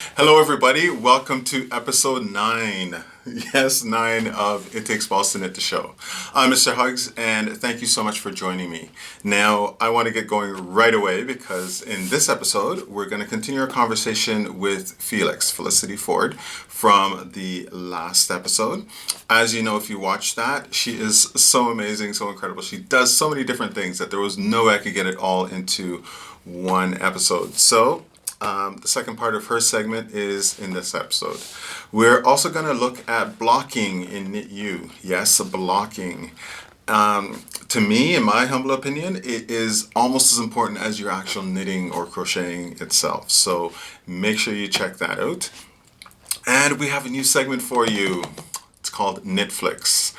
Hello, everybody. Welcome to episode 9. Yes, 9 of It Takes Balls to Knit the Show. I'm Mr. Huggs, and thank you so much for joining me. Now, I want to get going right away because in this episode, we're going to continue our conversation with Felix, Felicity Ford, from the last episode. As you know, if you watched that, she is so amazing, so incredible. She does so many different things that there was no way I could get it all into one episode. So, the second part of her segment is in this episode. We're also going to look at blocking in Knit You. Yes, blocking. To me, in my humble opinion, it is almost as important as your actual knitting or crocheting itself. So make sure you check that out. And we have a new segment for you. It's called Knitflix.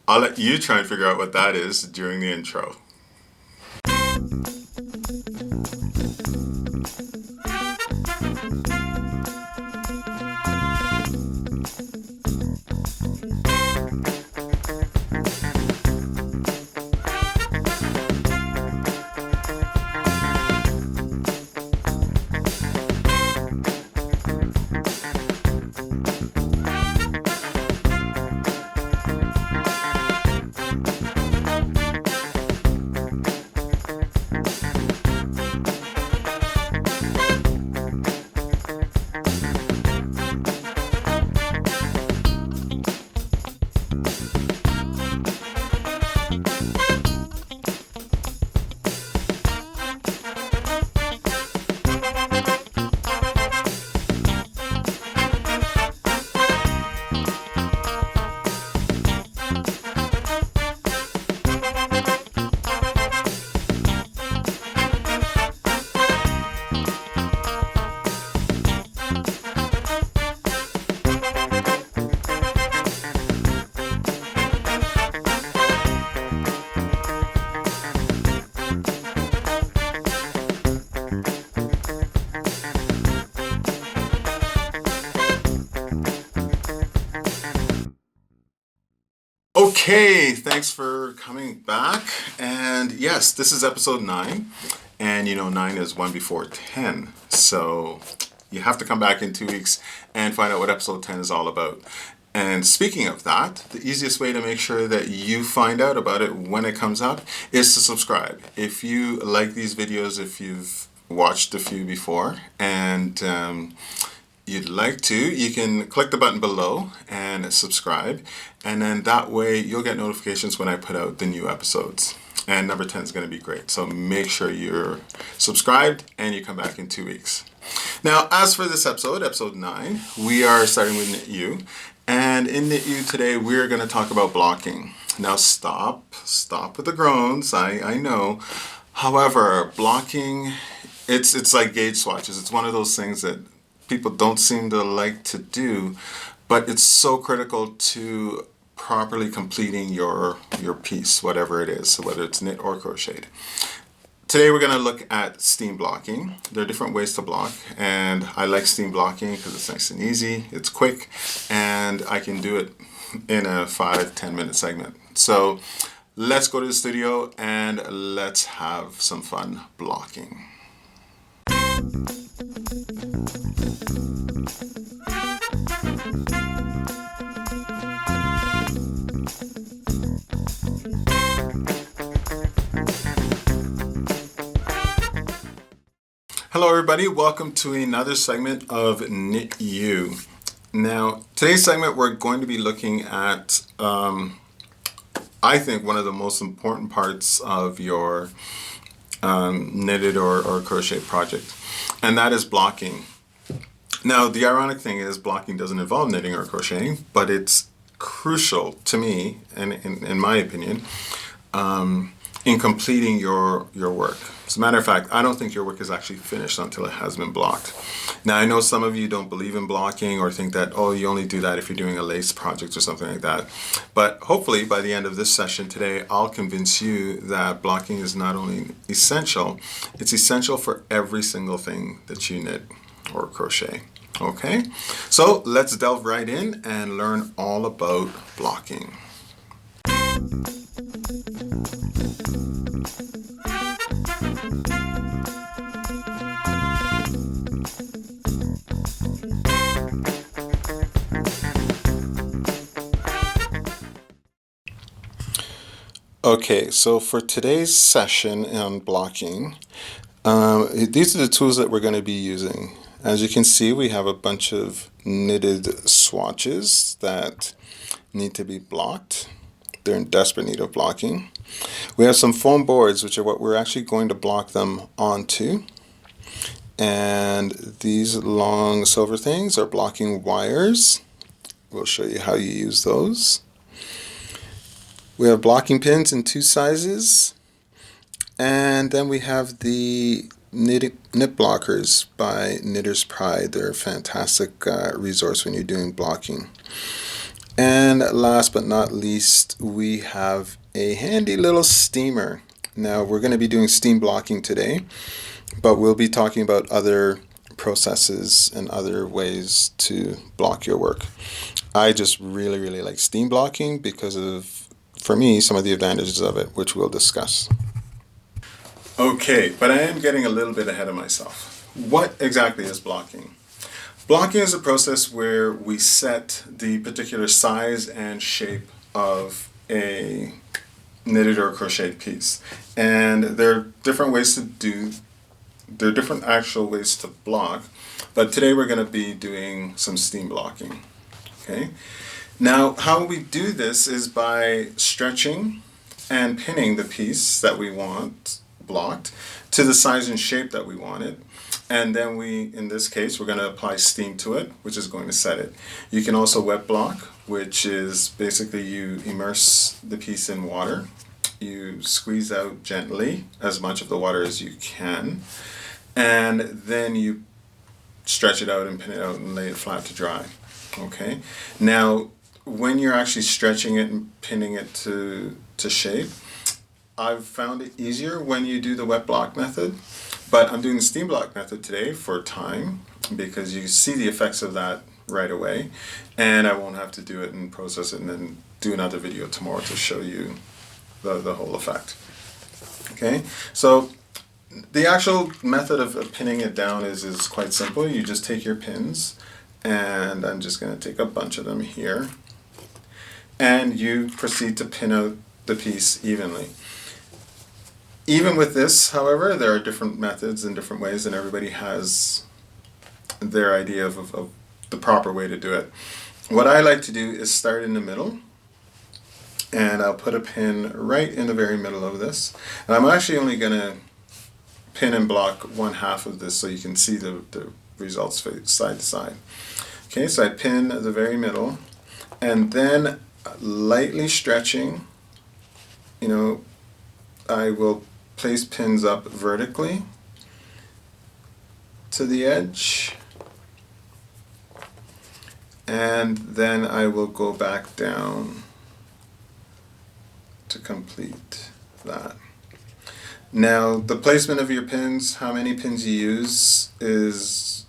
I'll let you try and figure out what that is during the intro. Okay, thanks for coming back. And yes, this is episode 9. And you know, 9 is 1 before 10. So you have to come back in 2 weeks and find out what episode 10 is all about. And speaking of that, the easiest way to make sure that you find out about it when it comes up is to subscribe. If you like these videos, if you've watched a few before, and you'd like to, you can click the button below and subscribe, and then that way you'll get notifications when I put out the new episodes. And number 10 is going to be great, so make sure you're subscribed and you come back in 2 weeks. Now, as for this episode, episode 9, we are starting with Knit You, and in Knit You today we're going to talk about blocking. Now stop with the groans, I know. However, blocking, it's like gauge swatches. It's one of those things that people don't seem to like to do, but it's so critical to properly completing your piece, whatever it is, so whether it's knit or crocheted. Today we're going to look at steam blocking. There are different ways to block, and I like steam blocking because it's nice and easy, it's quick, and I can do it in a 5-10 minute segment. So let's go to the studio and let's have some fun blocking. Hello everybody, welcome to another segment of Knit You. Now, today's segment we're going to be looking at, I think, one of the most important parts of your knitted or crochet project, and that is blocking. Now, the ironic thing is blocking doesn't involve knitting or crocheting, but it's crucial to me, and in my opinion, in completing your work. As a matter of fact, I don't think your work is actually finished until it has been blocked. Now, I know some of you don't believe in blocking or think that, oh, you only do that if you're doing a lace project or something like that. But hopefully by the end of this session today, I'll convince you that blocking is not only essential, it's essential for every single thing that you knit or crochet. Okay, so let's delve right in and learn all about blocking. Okay, so for today's session on blocking, these are the tools that we're going to be using. As you can see, we have a bunch of knitted swatches that need to be blocked. They're in desperate need of blocking. We have some foam boards, which are what we're actually going to block them onto. And these long silver things are blocking wires. We'll show you how you use those. We have blocking pins in 2 sizes. And then we have the knit blockers by Knitter's Pride. They're a fantastic resource when you're doing blocking. And last but not least, we have a handy little steamer. Now we're going to be doing steam blocking today, but we'll be talking about other processes and other ways to block your work. I just really like steam blocking because of, for me, some of the advantages of it, which we'll discuss. Okay, but I am getting a little bit ahead of myself. What exactly is blocking? Blocking is a process where we set the particular size and shape of a knitted or crocheted piece. And there are different ways to do, there are different actual ways to block, but today we're going to be doing some steam blocking. Okay. Now, how we do this is by stretching and pinning the piece that we want blocked to the size and shape that we want it. And then we, in this case, we're going to apply steam to it, which is going to set it. You can also wet block, which is basically you immerse the piece in water. You squeeze out gently as much of the water as you can. And then you stretch it out and pin it out and lay it flat to dry. Okay. Now, when you're actually stretching it and pinning it to shape, I've found it easier when you do the wet block method. But I'm doing the steam block method today for time because you see the effects of that right away, and I won't have to do it and process it and then do another video tomorrow to show you the whole effect. Okay, so the actual method of pinning it down is quite simple. You just take your pins, and I'm just going to take a bunch of them here, and you proceed to pin out the piece evenly. Even with this, however, there are different methods and different ways, and everybody has their idea of the proper way to do it. What I like to do is start in the middle, and I'll put a pin right in the very middle of this. And I'm actually only going to pin and block 1/2 of this so you can see the results side to side. Okay, so I pin the very middle, and then lightly stretching, I will place pins up vertically to the edge, and then I will go back down to complete that. Now, the placement of your pins, how many pins you use is,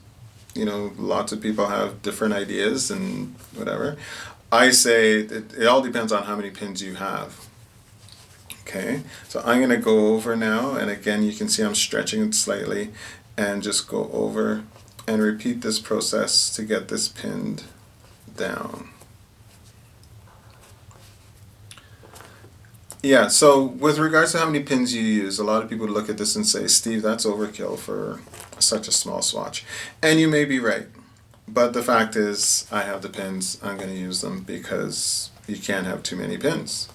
lots of people have different ideas and whatever. I say it all depends on how many pins you have. Okay, so I'm going to go over now, and again you can see I'm stretching it slightly, and just go over and repeat this process to get this pinned down. Yeah, so with regards to how many pins you use, a lot of people look at this and say, Steve, that's overkill for such a small swatch. And you may be right, but the fact is I have the pins, I'm going to use them because you can't have too many pins.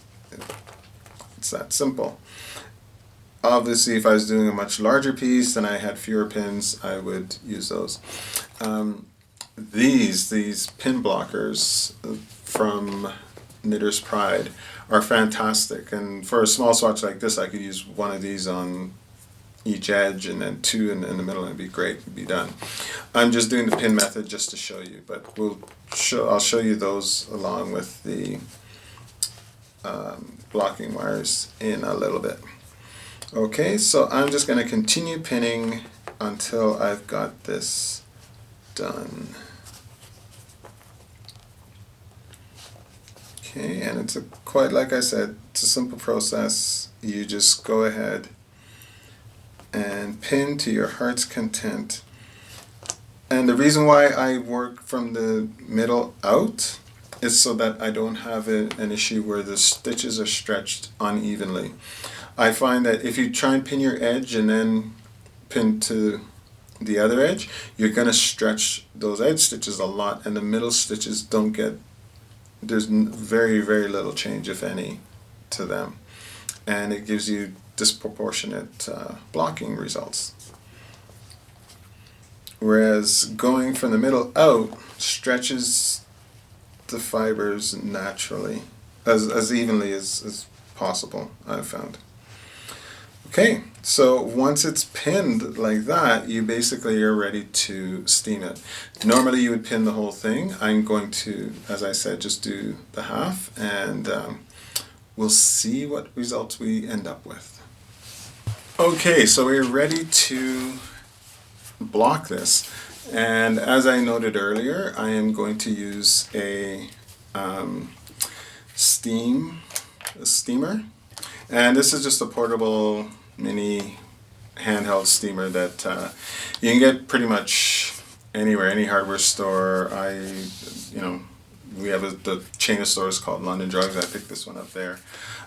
It's that simple. Obviously, if I was doing a much larger piece and I had fewer pins, I would use those. These pin blockers from Knitter's Pride are fantastic, and for a small swatch like this, I could use one of these on each edge and then 2 in the middle, and it'd be great, it'd be done. I'm just doing the pin method just to show you, but I'll show you those along with the blocking wires in a little bit. Okay, so I'm just going to continue pinning until I've got this done. Okay, and it's quite like I said, it's a simple process. You just go ahead and pin to your heart's content. And the reason why I work from the middle out is so that I don't have an issue where the stitches are stretched unevenly. I find that if you try and pin your edge and then pin to the other edge, you're going to stretch those edge stitches a lot, and the middle stitches don't get, there's very, very little change, if any, to them. And it gives you disproportionate blocking results. Whereas going from the middle out stretches the fibers naturally, as evenly as possible, I've found. Okay, so once it's pinned like that, you basically are ready to steam it. Normally you would pin the whole thing. I'm going to, as I said, just do the half, and we'll see what results we end up with. Okay, so we're ready to block this, and as I noted earlier, I am going to use a steamer, and this is just a portable mini handheld steamer that you can get pretty much anywhere, any hardware store. We have the chain of stores called London Drugs. I picked this one up there.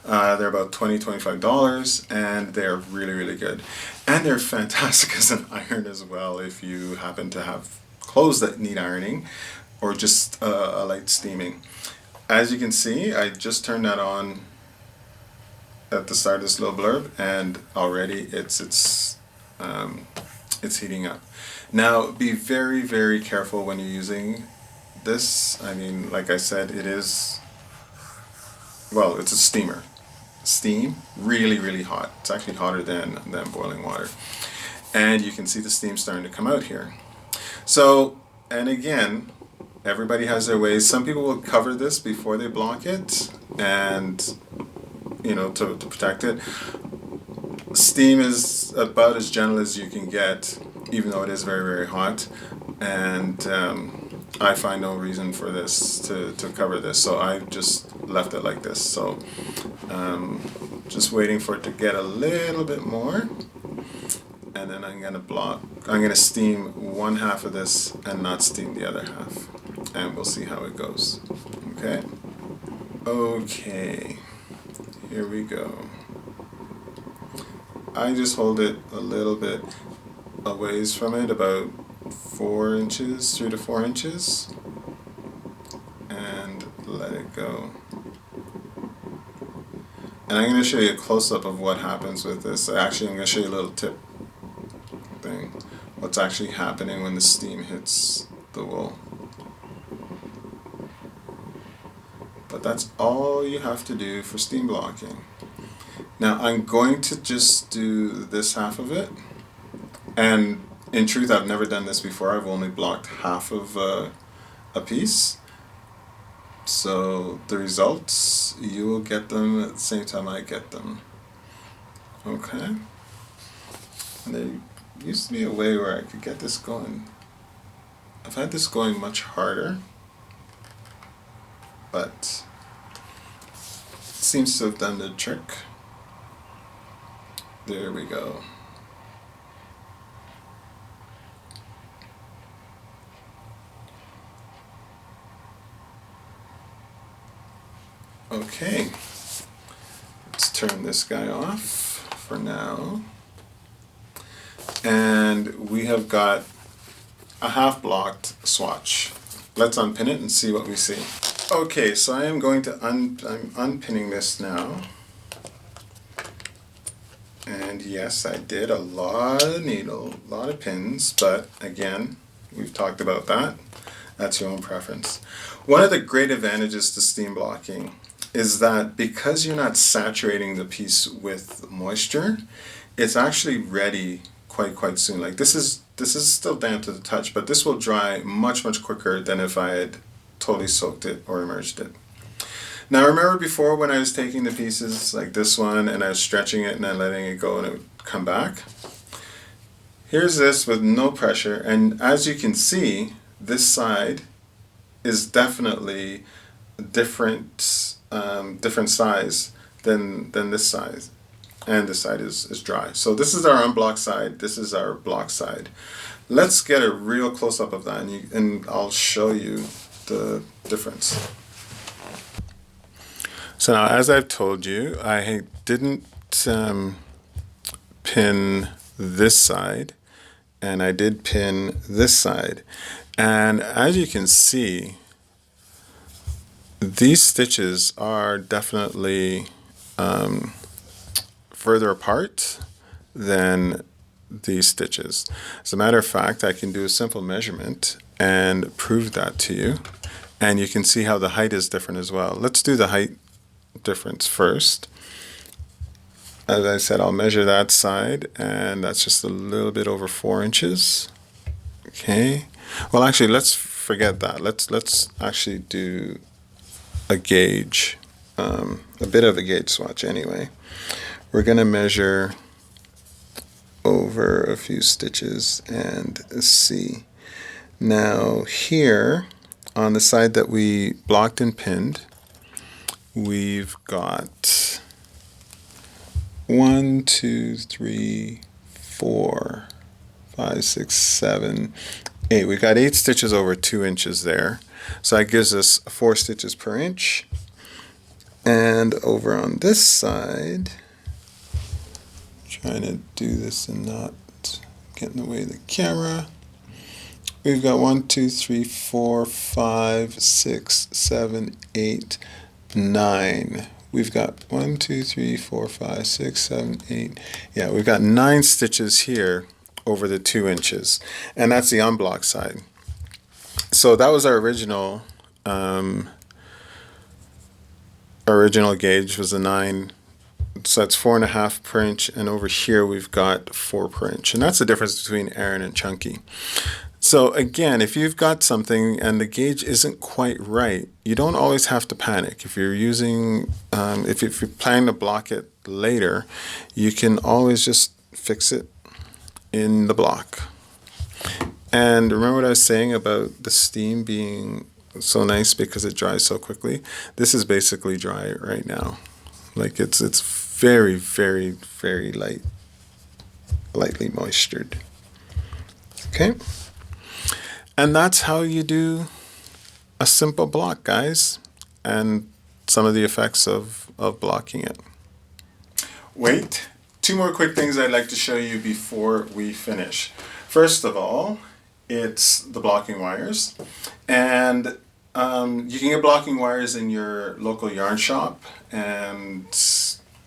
They're about $20–$25, and they're really, really good. And they're fantastic as an iron as well if you happen to have clothes that need ironing or just a light steaming. As you can see, I just turned that on at the start of this little blurb, and already it's heating up. Now, be very, very careful when you're using this. I mean, like I said, it's a steamer. Steam, really, really hot. It's actually hotter than boiling water. And you can see the steam starting to come out here. So, and again, everybody has their ways. Some people will cover this before they block it, and to protect it. Steam is about as gentle as you can get, even though it is very, very hot. And I find no reason for this to cover this, so I just left it like this. So just waiting for it to get a little bit more, and then I'm gonna steam one half of this and not steam the other half, and we'll see how it goes. Okay, here we go. I just hold it a little bit a ways from it, about 4 inches, 3 to 4 inches, and let it go. And I'm going to show you a close-up of what happens with this. Actually, I'm going to show you a little tip thing, what's actually happening when the steam hits the wool. But that's all you have to do for steam blocking. Now I'm going to just do this half of it, and in truth I've never done this before. I've only blocked half of a piece. So the results, you will get them at the same time I get them. Okay? And there used to be a way where I could get this going. I've had this going much harder, but it seems to have done the trick. There we go. Okay, let's turn this guy off for now. And we have got a half blocked swatch. Let's unpin it and see what we see. Okay, so I am going to I'm unpinning this now. And yes, I did a lot of needle, a lot of pins, but again, we've talked about that. That's your own preference. One of the great advantages to steam blocking is that because you're not saturating the piece with moisture, it's actually ready quite soon. Like this is still damp to the touch, but this will dry much quicker than if I had totally soaked it or immersed it. Now remember before when I was taking the pieces like this one and I was stretching it and then letting it go and it would come back? Here's this with no pressure, and as you can see, this side is definitely different size than this size, and this side is dry. So this is our unblocked side, this is our blocked side. Let's get a real close-up of that, and I'll show you the difference. So now, as I've told you, I didn't pin this side, and I did pin this side. And as you can see, these stitches are definitely further apart than these stitches. As a matter of fact, I can do a simple measurement and prove that to you. And you can see how the height is different as well. Let's do the height difference first. As I said, I'll measure that side, and that's just a little bit over 4 inches. Okay. Well, actually, let's forget that. Let's actually do a gauge, a bit of a gauge swatch anyway. We're going to measure over a few stitches and see. Now here, on the side that we blocked and pinned, we've got 1, 2, 3, 4, 5, 6, 7, 8. We've got 8 stitches over 2 inches there. So that gives us 4 stitches per inch. And over on this side, trying to do this and not get in the way of the camera, we've got 1, 2, 3, 4, 5, 6, 7, 8, 9. We've got 1, 2, 3, 4, 5, 6, 7, 8. Yeah, we've got 9 stitches here over the 2 inches. And that's the unblocked side. So that was our original gauge was a 9. So that's 4.5 per inch, and over here we've got 4 per inch. And that's the difference between Aran and Chunky. So again, if you've got something and the gauge isn't quite right, you don't always have to panic. If you're using, if you're planning to block it later, you can always just fix it in the block. And remember what I was saying about the steam being so nice because it dries so quickly? This is basically dry right now. Like it's very, very, very lightly moistured. Okay? And that's how you do a simple block, guys, and some of the effects of blocking it. Wait, 2 more quick things I'd like to show you before we finish. First of all, it's the blocking wires. And you can get blocking wires in your local yarn shop and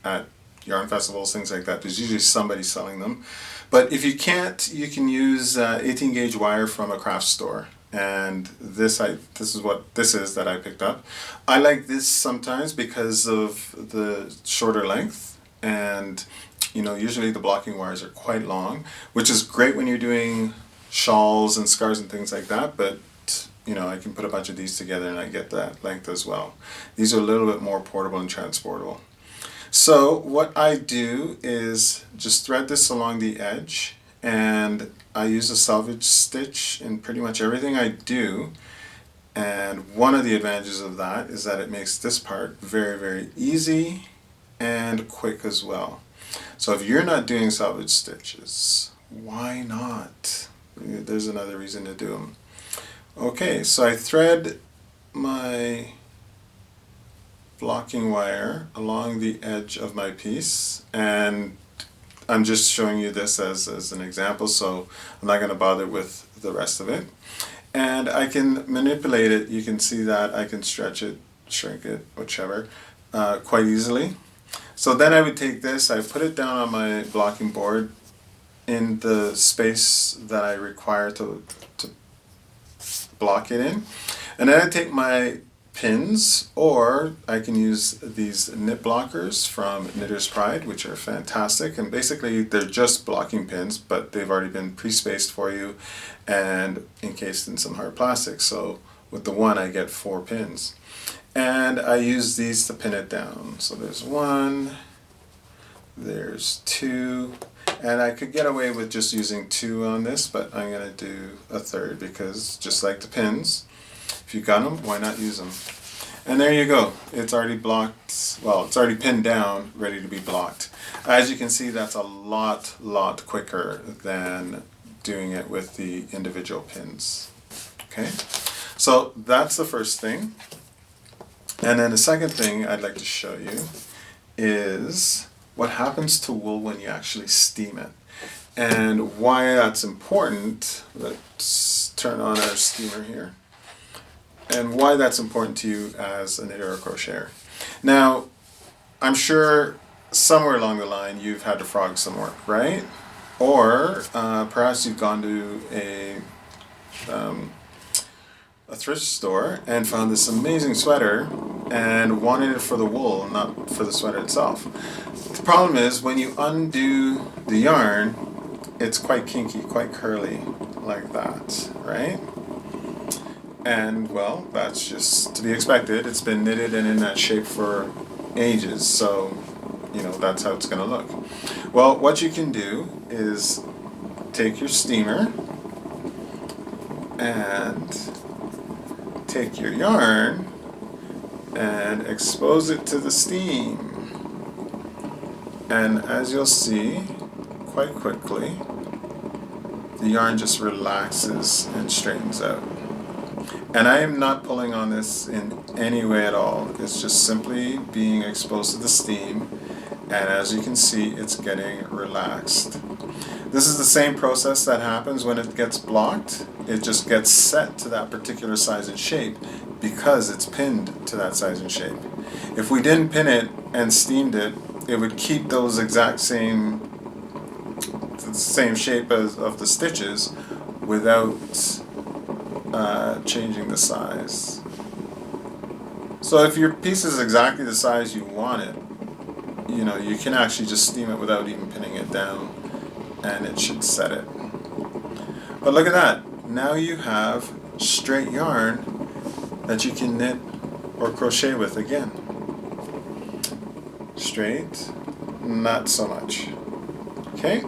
at yarn festivals, things like that. There's usually somebody selling them. But if you can't, you can use 18 gauge wire from a craft store. And this is what this is that I picked up. I like this sometimes because of the shorter length, and you know, usually the blocking wires are quite long, which is great when you're doing shawls and scarves and things like that, but you know, I can put a bunch of these together and I get that length as well. These are a little bit more portable and transportable. So what I do is just thread this along the edge, and I use a selvage stitch in pretty much everything I do. And one of the advantages of that is that it makes this part very, very easy and quick as well. So if you're not doing selvage stitches, why not? There's another reason to do them. Okay, so I thread my blocking wire along the edge of my piece, and I'm just showing you this as an example, so I'm not going to bother with the rest of it. And I can manipulate it. You can see that I can stretch it, shrink it, whichever, quite easily. So then I would take this, I put it down on my blocking board in the space that I require to block it in. And then I take my pins, or I can use these knit blockers from Knitter's Pride, which are fantastic. And basically they're just blocking pins, but they've already been pre-spaced for you and encased in some hard plastic. So with the one I get 4 pins. And I use these to pin it down. So there's 1, there's 2, and I could get away with just using 2 on this, but I'm going to do a 3rd because just like the pins, if you got them, why not use them? And there you go. It's already blocked, well, it's already pinned down, ready to be blocked. As you can see, that's a lot quicker than doing it with the individual pins. Okay, so that's the first thing. And then the second thing I'd like to show you is what happens to wool when you actually steam it. And why that's important. Let's turn on our steamer here. And why that's important to you as a knitter or crocheter. Now, I'm sure somewhere along the line you've had to frog some work, right? Or perhaps you've gone to a thrift store and found this amazing sweater and wanted it for the wool, not for the sweater itself. The problem is when you undo the yarn, it's quite kinky, quite curly, like that, right? And well, that's just to be expected. It's been knitted and in that shape for ages, so you know that's how it's going to look. Well, what you can do is take your steamer and take your yarn and expose it to the steam. And as you'll see, quite quickly, the yarn just relaxes and straightens out. And I am not pulling on this in any way at all. It's just simply being exposed to the steam, and as you can see, it's getting relaxed. This is the same process that happens when it gets blocked. It just gets set to that particular size and shape because it's pinned to that size and shape. If we didn't pin it and steamed it, it would keep those exact same shape of the stitches without changing the size. So if your piece is exactly the size you want it, you know, you can actually just steam it without even pinning it down, and it should set it. But look at that. Now you have straight yarn that you can knit or crochet with again. Straight, not so much. Okay?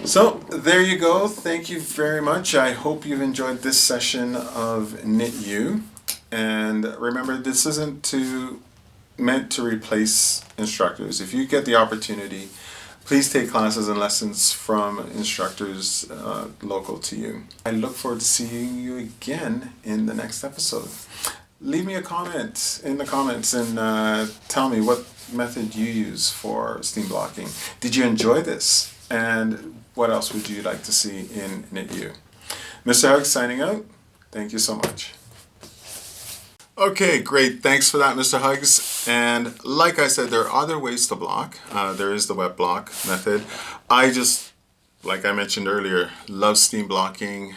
So there you go. Thank you very much. I hope you've enjoyed this session of Knit You. And remember, this isn't meant to replace instructors. If you get the opportunity, please take classes and lessons from instructors local to you. I look forward to seeing you again in the next episode. Leave me a comment in the comments and tell me what method you use for steam blocking. Did you enjoy this? And what else would you like to see in Knit You? Mr. Hugz signing out. Thank you so much. Okay, great. Thanks for that, Mr. Hugz. And like I said, there are other ways to block. There is the wet block method. I just, like I mentioned earlier, love steam blocking.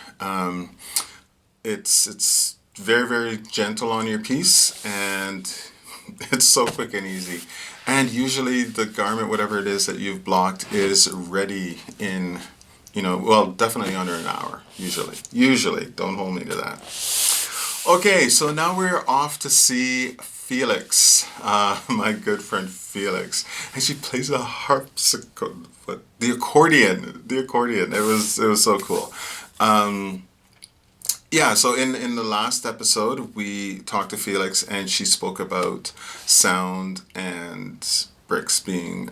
It's very, very gentle on your piece, and it's so quick and easy. And usually the garment, whatever it is that you've blocked, is ready in, well, definitely under an hour, usually. Don't hold me to that. Okay, so now we're off to see Felix, my good friend Felix. And she plays a harpsichord, the accordion. It was so cool. Yeah, so in the last episode, we talked to Felix, and she spoke about sound and bricks being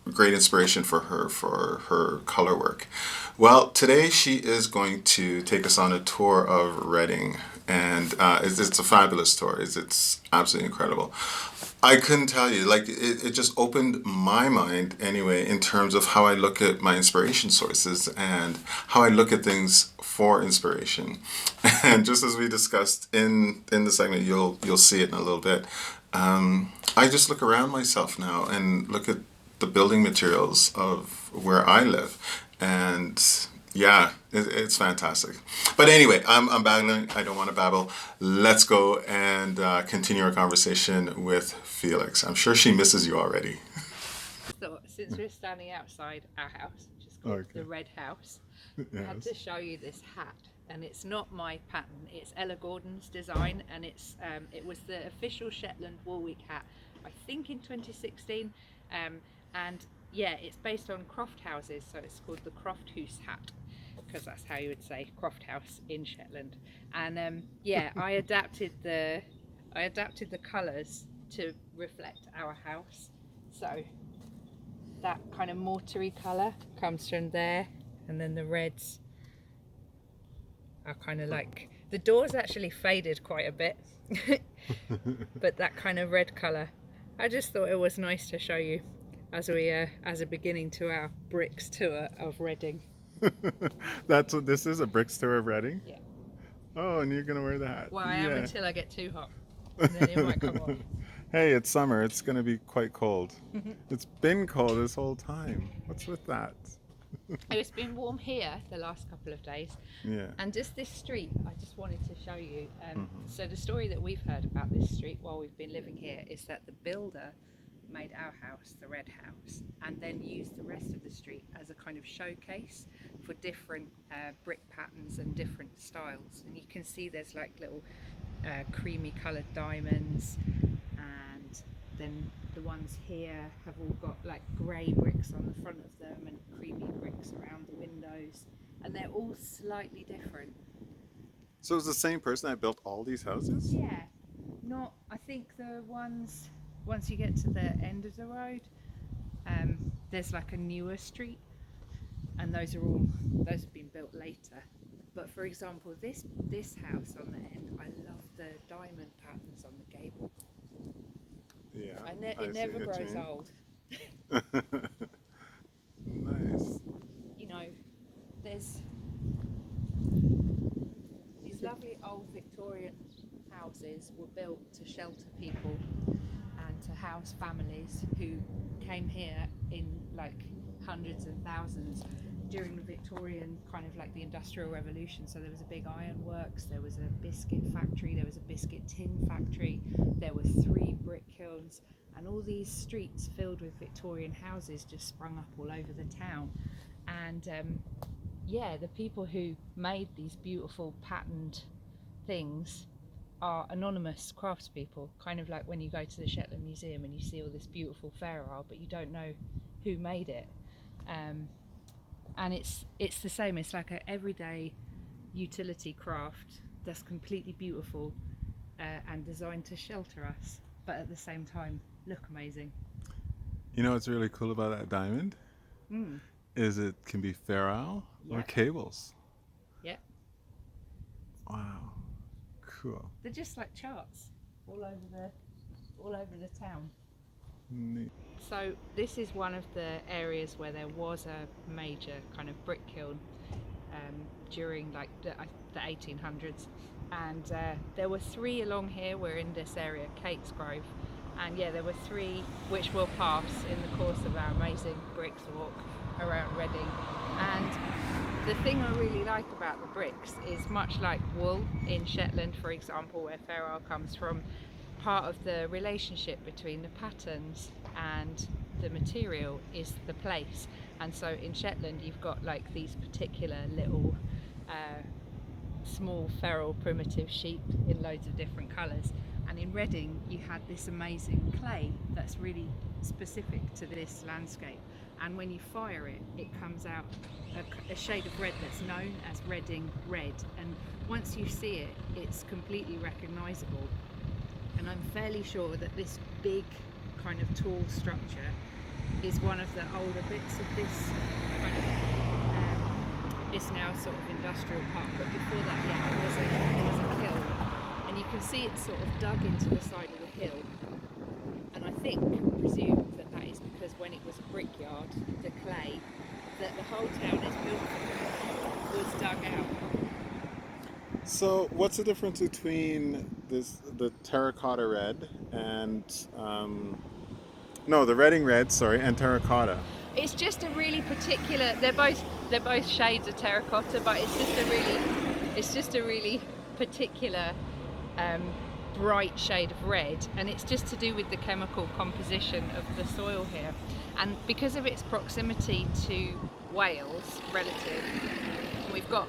great inspiration for her color work. Well, today she is going to take us on a tour of Reading, and it's a fabulous tour. It's absolutely incredible. I couldn't tell you, like, it just opened my mind anyway in terms of how I look at my inspiration sources and how I look at things for inspiration. And just as we discussed in the segment, you'll see it in a little bit. I just look around myself now and look at the building materials of where I live, and yeah, it's fantastic. But anyway, I'm babbling. I don't want to babble. Let's go and continue our conversation with Felix. I'm sure she misses you already. So since we're standing outside our house, which is called the Red House, yes. I had to show you this hat, and it's not my pattern. It's Ella Gordon's design, and it was the official Shetland Wool Week hat, I think in 2016. And yeah, it's based on croft houses, so it's called the croft house hat, because that's how you would say croft house in Shetland. And yeah, I adapted the colours to reflect our house. So that kind of mortar-y colour comes from there, and then the reds are kind of like The door's actually faded quite a bit, but that kind of red colour. I just thought it was nice to show you as we as a beginning to our bricks tour of Reading. That's what this is, a bricks tour of Reading? Yeah. Oh, and you're gonna wear the hat. Well, I am until I get too hot, and then it might come off. Hey, it's summer. It's gonna be quite cold. It's been cold this whole time. What's with that? It's been warm here the last couple of days. Yeah. And just this street, I just wanted to show you. So the story that we've heard about this street while we've been living here is that the builder made our house, the red house, and then used the rest of the street as a kind of showcase for different brick patterns and different styles. And you can see there's like little creamy coloured diamonds, and then the ones here have all got like grey bricks on the front of them and creamy bricks around the windows, and they're all slightly different. So it's the same person that built all these houses? Yeah, not, I think the ones, once you get to the end of the road, there's like a newer street, and those have been built later. But for example, this house on the end, I love the diamond patterns on the gable. Yeah, it never grows old. Nice. You know, there's these lovely old Victorian houses were built to shelter people and to house families who came here in like hundreds and thousands during the Victorian kind of like the Industrial Revolution. So there was a big ironworks, there was a biscuit factory, there was a biscuit tin factory, there were 3 brick kilns, and all these streets filled with Victorian houses just sprung up all over the town. And yeah, the people who made these beautiful patterned things are anonymous craftspeople, kind of like when you go to the Shetland Museum and you see all this beautiful ferrule, but you don't know who made it. And it's the same. It's like an everyday utility craft that's completely beautiful and designed to shelter us, but at the same time look amazing. You know what's really cool about that diamond? Is it can be ferrule or cables. Yeah. Wow. Cool. They're just like charts all over the town. Neat. So this is one of the areas where there was a major kind of brick kiln during like the 1800s, and there were 3 along here. We're in this area, Kate's Grove, and yeah, there were 3 which we'll pass in the course of our amazing bricks walk around Reading. And the thing I really like about the bricks is, much like wool in Shetland, for example, where ferrule comes from, part of the relationship between the patterns and the material is the place. And so in Shetland you've got like these particular little small feral primitive sheep in loads of different colours, and in Reading you had this amazing clay that's really specific to this landscape, and when you fire it, it comes out a shade of red that's known as Reading red, and once you see it, it's completely recognisable. And I'm fairly sure that this big kind of tall structure is one of the older bits of this kind of it's now sort of industrial park, but before that, yeah, it was a kiln, and you can see it sort of dug into the side of the hill, and I presume that is because when it was a brickyard, the clay that the whole town is built from was dug out. So what's the difference between the terracotta red and the Reading red, and terracotta? It's just a really particular. They're both shades of terracotta, but it's just a really particular bright shade of red, and it's just to do with the chemical composition of the soil here, and because of its proximity to Wales, relative, we've got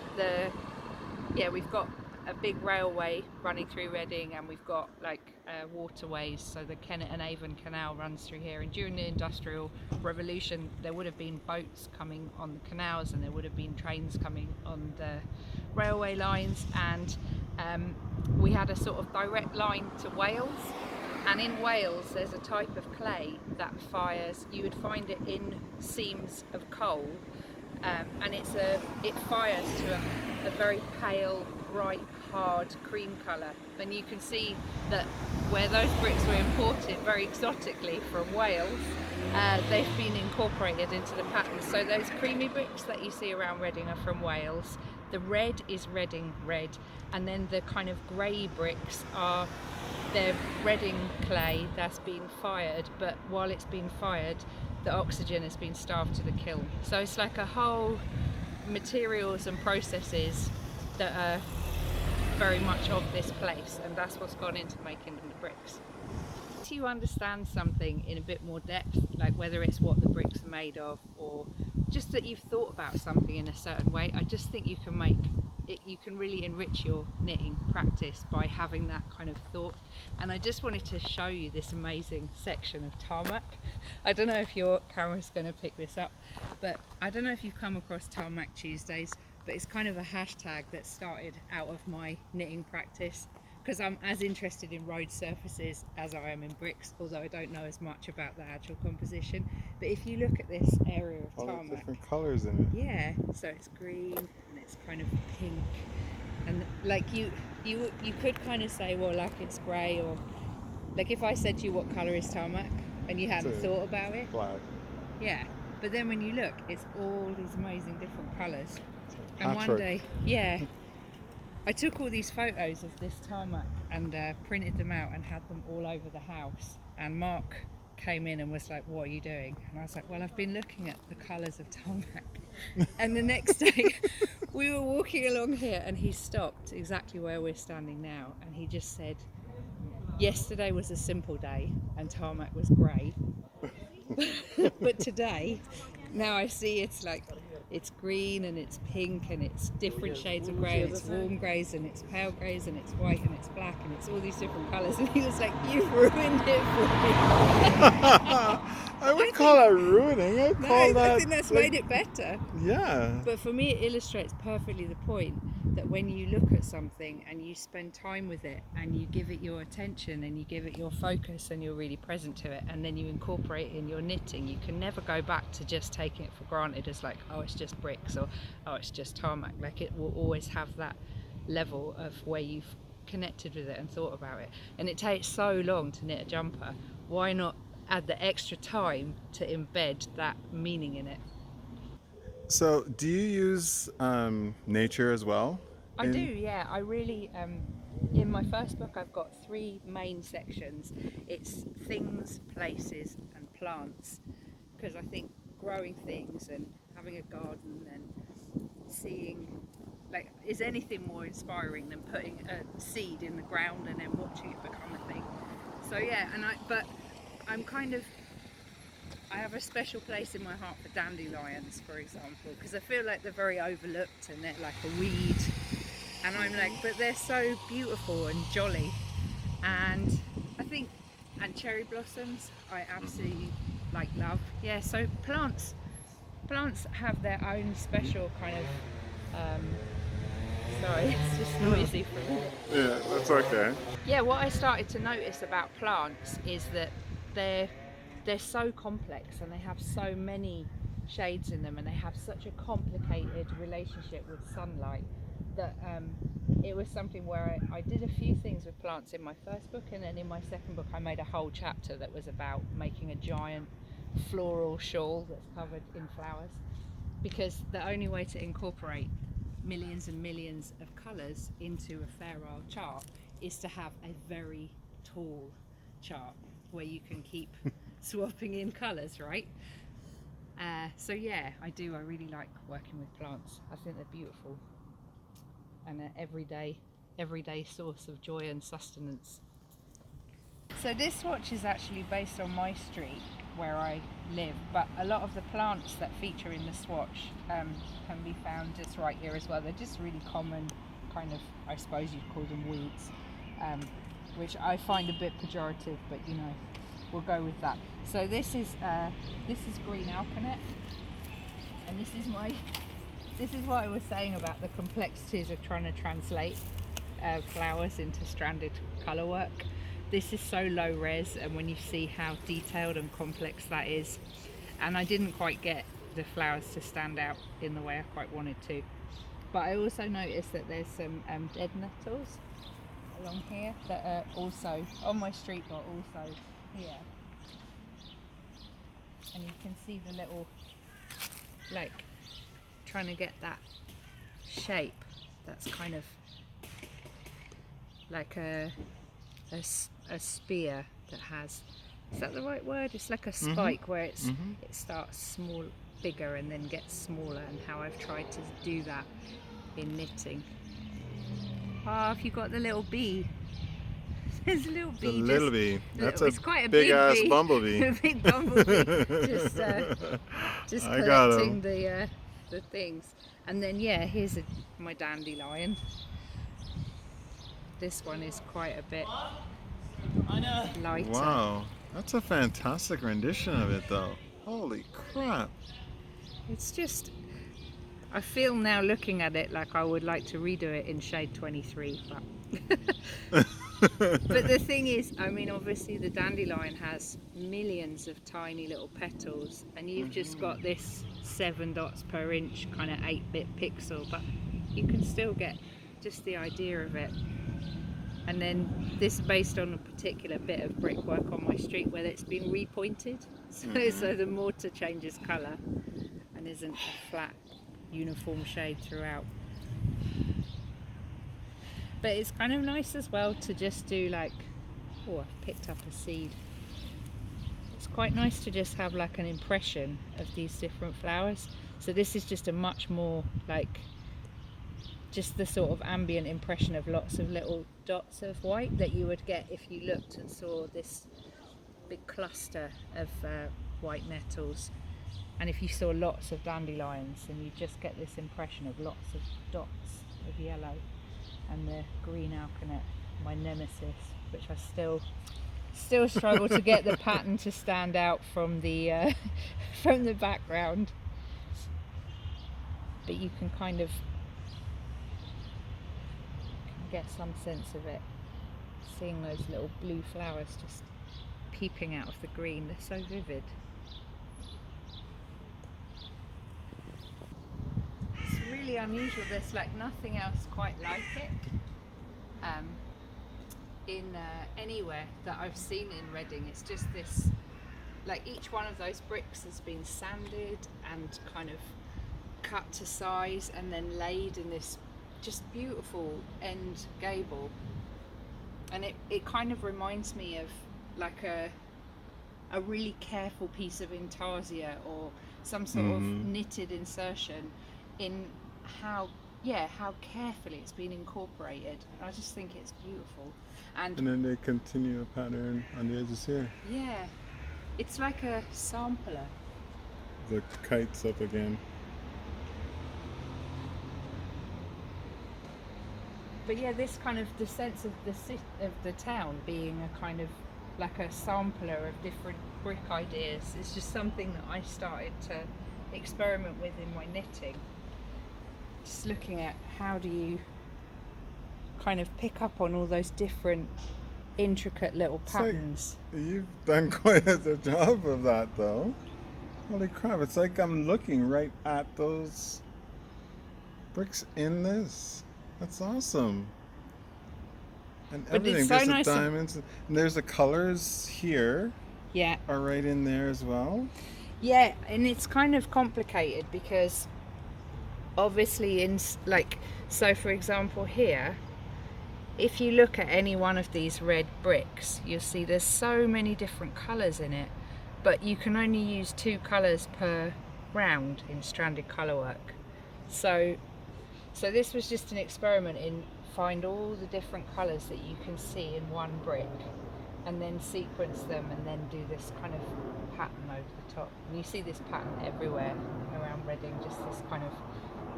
a big railway running through Reading, and we've got like waterways, so the Kennet and Avon Canal runs through here, and during the Industrial Revolution there would have been boats coming on the canals, and there would have been trains coming on the railway lines, and we had a sort of direct line to Wales. And in Wales there's a type of clay that fires, you would find it in seams of coal, and it fires to a very pale, bright, hard cream colour. And you can see that where those bricks were imported very exotically from Wales, they've been incorporated into the pattern. So those creamy bricks that you see around Reading are from Wales. The red is Reading red, and then the kind of grey bricks are their Reading clay that's been fired, but while it's been fired, the oxygen has been starved to the kiln. So it's like a whole materials and processes that are very much of this place, and that's what's gone into making the bricks. If you understand something in a bit more depth, like whether it's what the bricks are made of or just that you've thought about something in a certain way, I just think you can make it, you can really enrich your knitting practice by having that kind of thought. And I just wanted to show you this amazing section of tarmac. I don't know if your camera's going to pick this up, but I don't know if you've come across Tarmac Tuesdays, but it's kind of a hashtag that started out of my knitting practice, because I'm as interested in road surfaces as I am in bricks, although I don't know as much about the actual composition. But if you look at this area of all tarmac, the different colours in it. yeah, so it's green and it's kind of pink, and like you could kind of say, well, like it's grey, or like if I said to you what colour is tarmac and you hadn't thought about it, black. Yeah, but then when you look, it's all these amazing different colours. And one Patchwork. day, yeah, I took all these photos of this tarmac and printed them out and had them all over the house. And Mark came in and was like, what are you doing? And I was like, well, I've been looking at the colours of tarmac. And the next day we were walking along here and he stopped exactly where we're standing now, and he just said, yesterday was a simple day and tarmac was grey. But today, now I see it's like, it's green and it's pink and it's different shades of grey, and it's warm greys and it's pale greys and it's white and it's black and it's all these different colours. And he was like, you've ruined it for me. I wouldn't call that ruining. I'd call that, I think that's like, made it better. Yeah. But for me, it illustrates perfectly the point that when you look at something and you spend time with it and you give it your attention and you give it your focus and you're really present to it, and then you incorporate it in your knitting, you can never go back to just taking it for granted as like, oh, it's just bricks, or oh, it's just tarmac. Like, it will always have that level of where you've connected with it and thought about it. And it takes so long to knit a jumper. Why not add the extra time to embed that meaning in it? So, do you use nature as well? I do, yeah. I really, in my first book, I've got 3 main sections. It's things, places, and plants, because I think growing things and having a garden and seeing, like, is anything more inspiring than putting a seed in the ground and then watching it become a thing? So yeah, but I'm kind of, I have a special place in my heart for dandelions, for example, because I feel like they're very overlooked and they're like a weed. And I'm like, but they're so beautiful and jolly. And I think, and cherry blossoms, I absolutely love. Yeah, so plants have their own special kind of, sorry, it's just noisy for me. Yeah, that's okay. Yeah, what I started to notice about plants is that they're so complex and they have so many shades in them and they have such a complicated relationship with sunlight that it was something where I did a few things with plants in my first book, and then in my second book I made a whole chapter that was about making a giant floral shawl that's covered in flowers, because the only way to incorporate millions and millions of colours into a fair old chart is to have a very tall chart where you can keep swapping in colours, right? So yeah, I really like working with plants. I think they're beautiful and an everyday source of joy and sustenance. So this swatch is actually based on my street where I live, but a lot of the plants that feature in the swatch can be found just right here as well. They're just really common, kind of, I suppose you'd call them weeds, which I find a bit pejorative, but you know, we'll go with that. So this is green alkanet, and this is what I was saying about the complexities of trying to translate flowers into stranded colour work. This is so low res, and when you see how detailed and complex that is, and I didn't quite get the flowers to stand out in the way I quite wanted to. But I also noticed that there's some dead nettles along here that are also on my street, but also here. And you can see the little, like, trying to get that shape that's kind of like a spear that has, is that the right word? It's like a spike where it starts small, bigger, and then gets smaller, and how I've tried to do that in knitting. Oh, if you got the little bee. There's a little bee. The little bee. That's it's quite a big ass bee. bumblebee. A big bumblebee. Just collecting the things. And then here's my dandelion. This one is quite a bit lighter. Wow, that's a fantastic rendition of it, though. Holy crap! It's just, I feel now looking at it like I would like to redo it in shade 23, but but the thing is, I mean, obviously the dandelion has millions of tiny little petals, and you've just got this 7 dots per inch kind of 8-bit pixel, but you can still get just the idea of it. And then this is based on a particular bit of brickwork on my street where it's been repointed, so the mortar changes colour and isn't a flat uniform shade throughout. But it's kind of nice as well to just do like, oh, I've picked up a seed. It's quite nice to just have like an impression of these different flowers. So this is just a much more like, just the sort of ambient impression of lots of little dots of white that you would get if you looked and saw this big cluster of white nettles. And if you saw lots of dandelions, then you just get this impression of lots of dots of yellow. And the green alkanet, my nemesis, which I still struggle to get the pattern to stand out from the from the background. But you can kind of get some sense of it, seeing those little blue flowers just peeping out of the green. They're so vivid. Really unusual. There's like nothing else quite like it in anywhere that I've seen in Reading. It's just this, like each one of those bricks has been sanded and kind of cut to size and then laid in this just beautiful end gable, and it kind of reminds me of like a really careful piece of intarsia or some sort of knitted insertion in how carefully it's been incorporated. I just think it's beautiful. And then they continue a pattern on the edges here. Yeah, it's like a sampler. The kite's up again. But yeah, this kind of the sense of the town being a kind of like a sampler of different brick ideas is just something that I started to experiment with in my knitting. Just looking at how do you kind of pick up on all those different intricate little patterns. Like, you've done quite a job of that though. Holy crap, it's like I'm looking right at those bricks in this. That's awesome. And but everything, it's so there's nice the diamonds, and there's the colors here. Yeah. Are right in there as well. Yeah, and it's kind of complicated because obviously in like, so for example here, if you look at any one of these red bricks, you'll see there's so many different colours in it, but you can only use 2 colours per round in stranded colourwork. So this was just an experiment in find all the different colours that you can see in one brick and then sequence them and then do this kind of pattern over the top. And you see this pattern everywhere around Reading, just this kind of,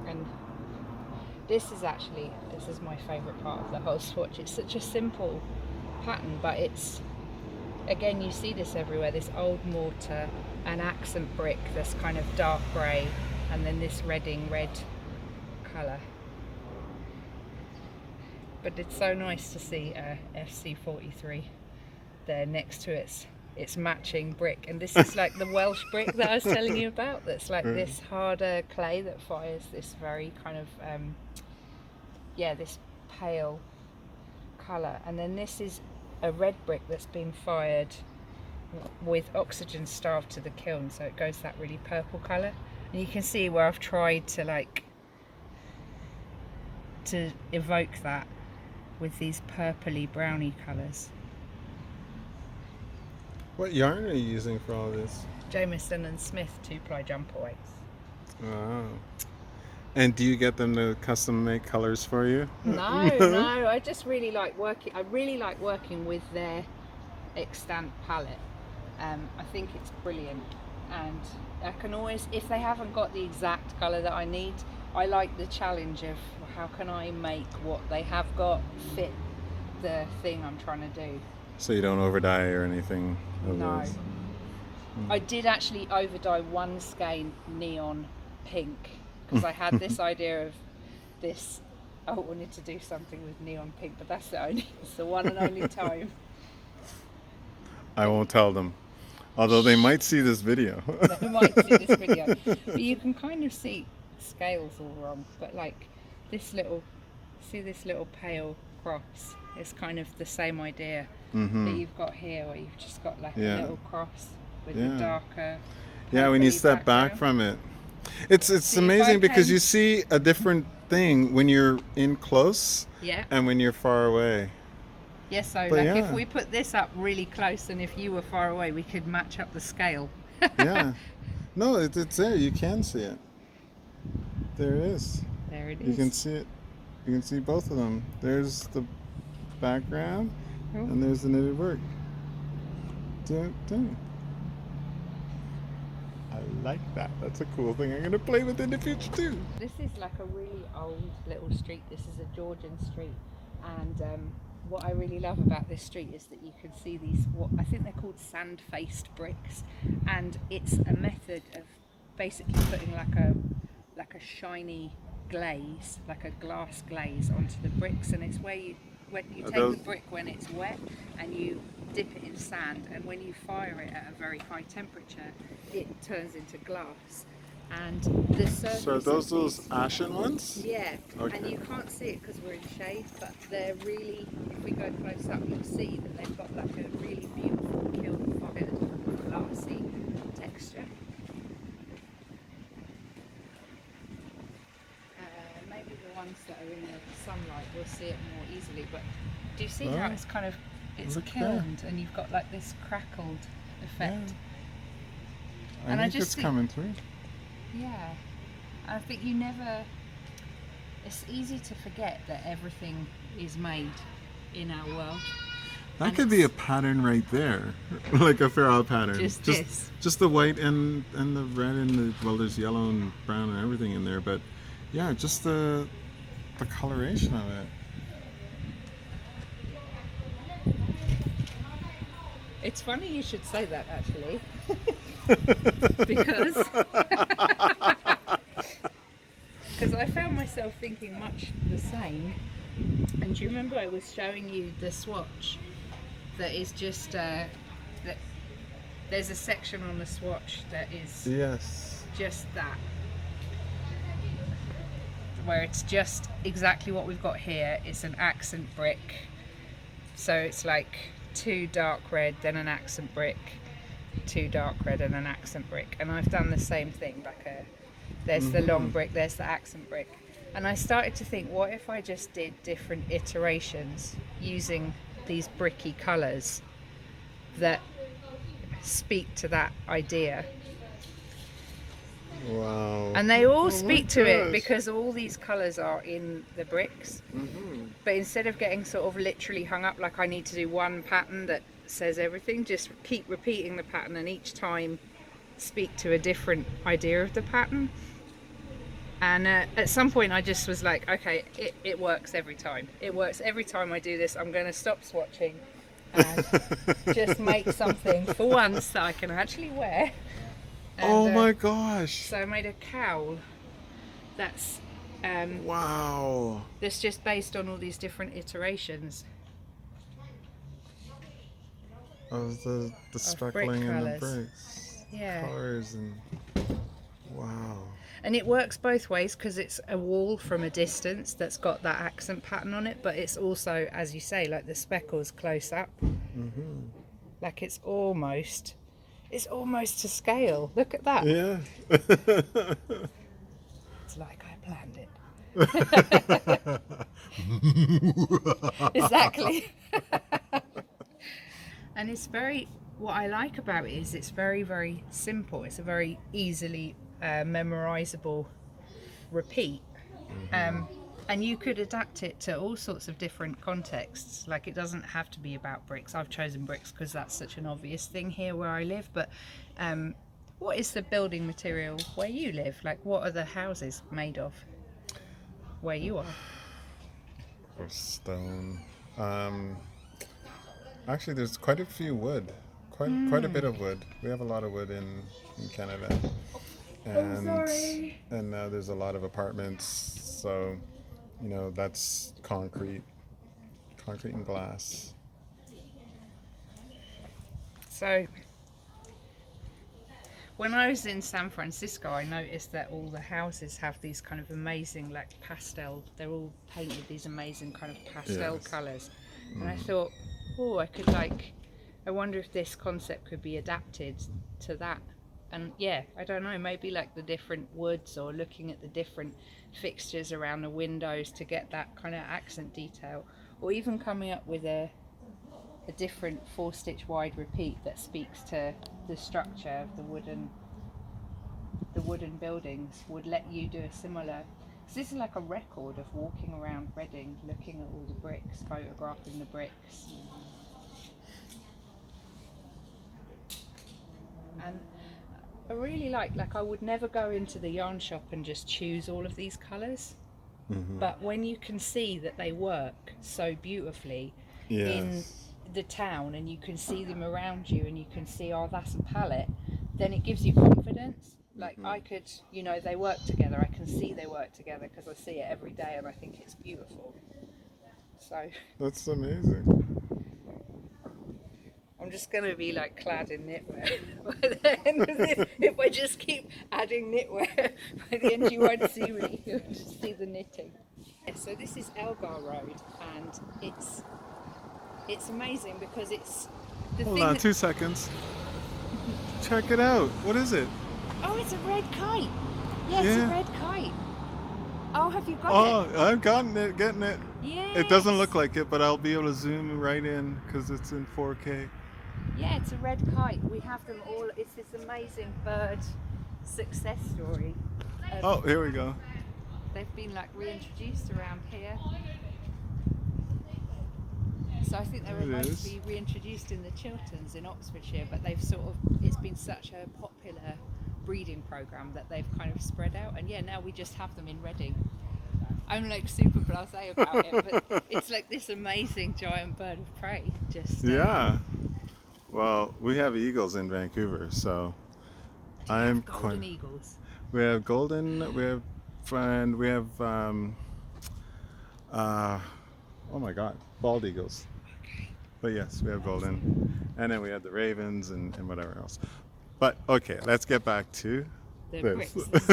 and this is my favourite part of the whole swatch. It's such a simple pattern, but it's, again, you see this everywhere, this old mortar, an accent brick that's kind of dark grey, and then this Reading red colour. But it's so nice to see FC43 there next to its it's matching brick. And this is like the Welsh brick that I was telling you about, that's like this harder clay that fires this very kind of this pale colour. And then this is a red brick that's been fired with oxygen starved to the kiln, so it goes that really purple colour. And you can see where I've tried to like to evoke that with these purpley browny colours. What yarn are you using for all this? Jameson and Smith 2-ply jumper weights. Wow. And do you get them to custom make colours for you? No, I just really like working. I really like working with their extant palette. I think it's brilliant, and I can always, if they haven't got the exact colour that I need, I like the challenge of how can I make what they have got fit the thing I'm trying to do. So you don't overdye or anything? No. I did actually overdye one skein neon pink because I had this idea of this. I wanted to do something with neon pink, but it's the one and only time. I won't tell them. Although they might see this video. They might see this video. But you can kind of see scales all wrong. But like this little pale cross. It's kind of the same idea that you've got here, where you've just got like a little cross with a darker. Yeah, when you step back from it. It's amazing because you see a different thing when you're in close and when you're far away. Yeah, so if we put this up really close and if you were far away, we could match up the scale. Yeah. No, it's there. You can see it. There it is. There it is. You can see it. You can see both of them. There's the background and there's the knitted work. I like that. That's a cool thing I'm going to play with in the future too. This is like a really old little street. This is a Georgian street, and what I really love about this street is that you can see these, what I think they're called sand-faced bricks, and it's a method of basically putting like a shiny glaze, like a glass glaze, onto the bricks. And it's where you take the brick when it's wet and you dip it in sand, and when you fire it at a very high temperature it turns into glass. And the surface, so those ashen ones? Yeah. Okay. And you can't see it because we're in shade, but they're really, if we go close up you'll see that they've got like a really beautiful kiln fired glassy texture. Maybe the ones that are in the sunlight will see it more easily, but do you see how it's kind of, it's kilned and you've got like this crackled effect? And I think it's coming through. Yeah, I think it's easy to forget that everything is made in our world. That could be a pattern right there, like a feral pattern. Just the white and the red and there's yellow and brown and everything in there, but yeah, just the coloration of it. It's funny you should say that, actually. because I found myself thinking much the same. And do you remember I was showing you the swatch that is just that there's a section on the swatch that is just that, where it's just exactly what we've got here. It's an accent brick, so it's like 2 dark red, then an accent brick, 2 dark red and an accent brick. And I've done the same thing, there's the long brick, there's the accent brick. And I started to think, what if I just did different iterations using these bricky colours that speak to that idea? Wow. And they all speak to it because all these colours are in the bricks. But instead of getting sort of literally hung up like I need to do one pattern that says everything, just keep repeating the pattern and each time speak to a different idea of the pattern. And at some point I just was like, okay, it works every time. It works every time I do this. I'm going to stop swatching and just make something for once that I can actually wear. And, oh my gosh. So I made a cowl that's wow. That's just based on all these different iterations. of the brick speckling and the colours. bricks. Yeah. Colors and wow. And it works both ways because it's a wall from a distance that's got that accent pattern on it, but it's also, as you say, like the speckles close up. Mm-hmm. Like it's almost to scale. Look at that. Yeah. It's like I planned it. Exactly. And it's what I like about it is it's very, very simple. It's a very easily memorizable repeat. And you could adapt it to all sorts of different contexts. Like it doesn't have to be about bricks. I've chosen bricks because that's such an obvious thing here where I live. But what is the building material where you live? Like what are the houses made of where you are? Or stone. Actually, there's quite a few wood. Quite a bit of wood. We have a lot of wood in Canada. And now there's a lot of apartments, so that's concrete and glass. So when I was in San Francisco, I noticed that all the houses have these kind of amazing like pastel, they're all painted these amazing kind of pastel colours. And I thought, I wonder if this concept could be adapted to that. And yeah, I don't know, maybe like the different woods or looking at the different fixtures around the windows to get that kind of accent detail, or even coming up with a different 4-stitch wide repeat that speaks to the structure of the wooden buildings would let you do a similar. Because this is like a record of walking around Reading, looking at all the bricks, photographing the bricks. And I really like I would never go into the yarn shop and just choose all of these colours. But when you can see that they work so beautifully in the town and you can see them around you and you can see, oh, that's a palette, then it gives you confidence. Like I could, they work together. I can see they work together because I see it every day and I think it's beautiful. So that's amazing. I'm just going to be like clad in knitwear by the end of this. If I just keep adding knitwear, by the end you won't see me, you'll just see the knitting. Yeah, so this is Elgar Road and it's amazing because it's the Hold thing on 2 seconds. Check it out. What is it? Oh, it's a red kite. Yeah, it's a red kite. Oh, have you got it? Oh, I've gotten it, getting it. Yes. It doesn't look like it, but I'll be able to zoom right in because it's in 4K. Yeah, it's a red kite. We have them all. It's this amazing bird success story. Oh, here we go. They've been like reintroduced around here. So I think they were supposed to be reintroduced in the Chilterns in Oxfordshire, but it's been such a popular breeding program that they've kind of spread out. And yeah, now we just have them in Reading. I'm like super blasé about it, but it's like this amazing giant bird of prey. Yeah. Well, we have eagles in Vancouver, so I'm golden eagles. We have golden. We have oh my God, bald eagles. Okay. But yes, we have golden, and then we have the ravens and whatever else. But okay, let's get back to the this. Bricks.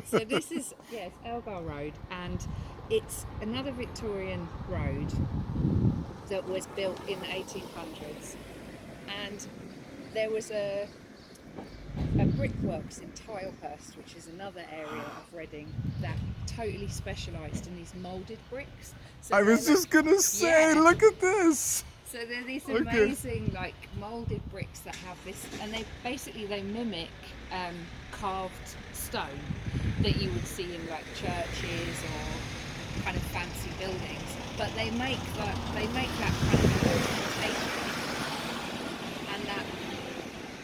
So this is it's Elgar Road, and it's another Victorian road that was built in the 1800s. And there was a brickworks in Tilehurst, which is another area of Reading that totally specialised in these moulded bricks. So I was just gonna say, look at this. So they're these amazing like moulded bricks that have this, and they mimic carved stone that you would see in like churches or kind of fancy buildings. But they make that kind of ornamentation and that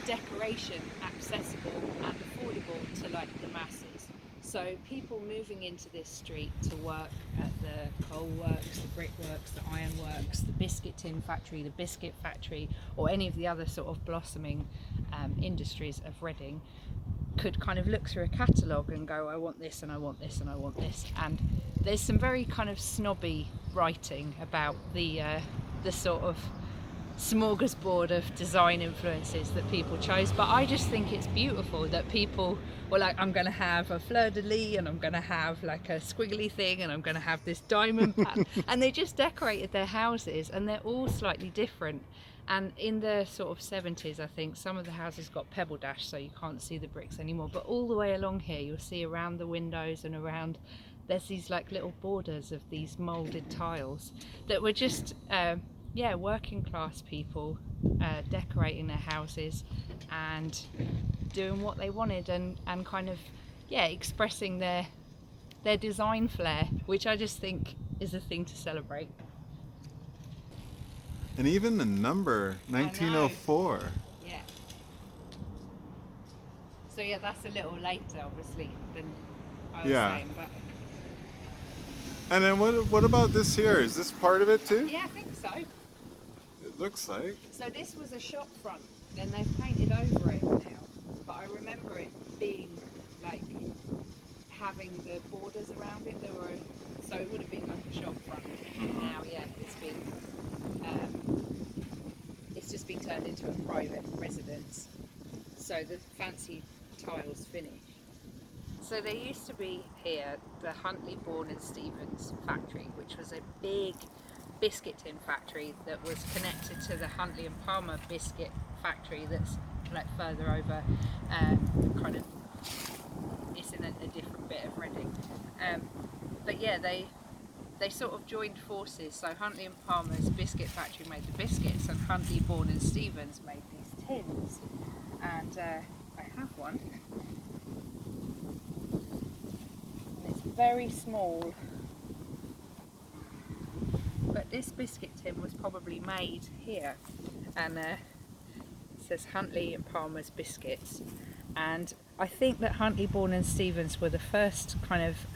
decoration accessible and affordable to like the masses. So people moving into this street to work at the coal works, the brickworks, the ironworks, the biscuit tin factory, the biscuit factory, or any of the other sort of blossoming industries of Reading could kind of look through a catalogue and go, I want this and I want this and I want this. And there's some very kind of snobby writing about the sort of smorgasbord of design influences that people chose, but I just think it's beautiful that people were like, I'm going to have a fleur-de-lis and I'm going to have like a squiggly thing and I'm going to have this diamond pattern, and they just decorated their houses, and they're all slightly different. And in the sort of 70s, I think some of the houses got pebble dash, so you can't see the bricks anymore, but all the way along here you'll see around the windows and around, there's these like little borders of these moulded tiles that were just working class people decorating their houses and doing what they wanted, and kind of expressing their design flair, which I just think is a thing to celebrate. And even the number 1904. Yeah. So yeah, that's a little later, obviously, than I was saying. But... And then what about this here? Is this part of it too? Yeah, I think so. It looks like. So this was a shop front, then they've painted over it now. But I remember it being like having the borders around it. So it would have been like a shop front. And now, it's just been turned into a private residence. So the fancy tiles finish. So there used to be here the Huntley, Bourne and Stevens factory, which was a big biscuit tin factory that was connected to the Huntley and Palmer biscuit factory that's like further over, kind of, it's in a different bit of Reading. But yeah, they sort of joined forces. So Huntley and Palmer's biscuit factory made the biscuits, and Huntley, Bourne and Stevens made these tins. And I have one. And it's very small. But this biscuit tin was probably made here. And it says Huntley and Palmer's biscuits. And I think that Huntley, Bourne and Stevens were the first kind of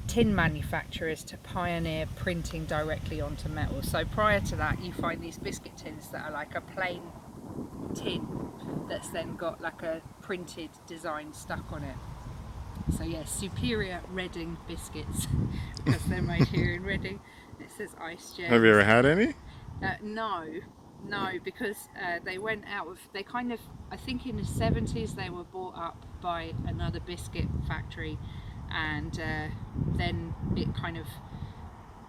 tin manufacturers to pioneer printing directly onto metal. So prior to that, you find these biscuit tins that are like a plain tin that's then got like a printed design stuck on it. So yeah, superior Reading biscuits, because they're made here in Reading. It says Ice Gems. Have you ever had any? No, because they went out of, they kind of, I think in the 70s they were bought up by another biscuit factory, and then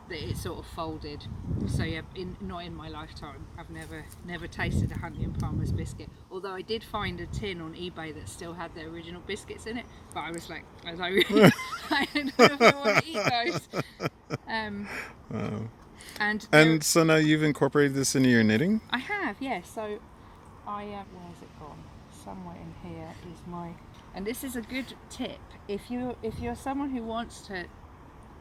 it sort of folded. So yeah, not in my lifetime. I've never tasted a Huntley and Palmer's biscuit. Although I did find a tin on eBay that still had the original biscuits in it, but I was like, I don't know if I want to eat those. And so now you've incorporated this into your knitting? I have, yeah. So where's it gone? Somewhere in here is my. And this is a good tip if you're someone who wants to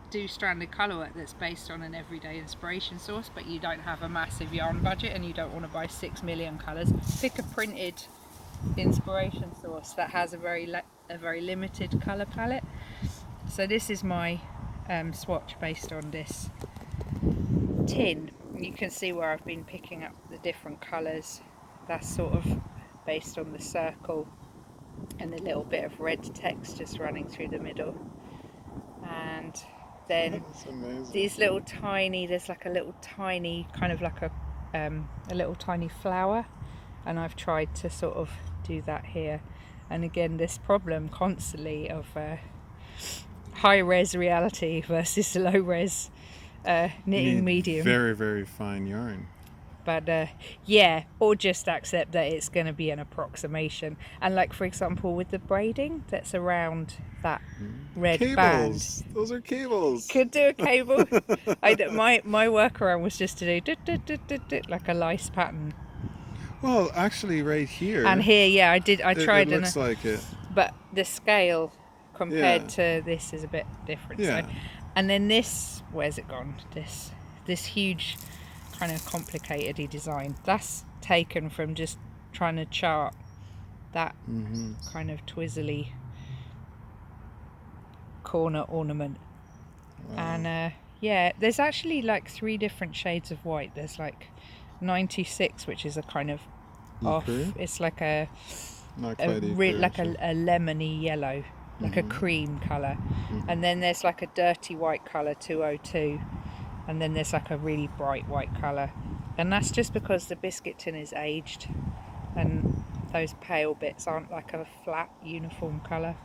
do stranded colourwork that's based on an everyday inspiration source, but you don't have a massive yarn budget and you don't want to buy 6 million colours, pick a printed inspiration source that has a very limited colour palette. So this is my swatch based on this tin. You can see where I've been picking up the different colours. That's sort of based on the circle and a little bit of red text just running through the middle. And then these little tiny, there's like a little tiny kind of like a little tiny flower, and I've tried to sort of do that here. And again, this problem constantly of high res reality versus low res knitting medium. Very, very fine yarn. But or just accept that it's going to be an approximation. And like, for example, with the braiding that's around that red band. Those are cables. Could do a cable. My workaround was just to do like a lice pattern. Well, actually right here. And here, yeah, I tried. It looks like it. But the scale compared to this is a bit different. Yeah. So, and then this, where's it gone? This huge kind of complicated design, that's taken from just trying to chart that kind of twizzly corner ornament. Wow. And there's actually like 3 different shades of white. There's like 96, which is a kind of off, it's like a lemony yellow, like a cream colour. And then there's like a dirty white colour, 202, and then there's like a really bright white colour, And that's just because the biscuit tin is aged and those pale bits aren't like a flat uniform colour.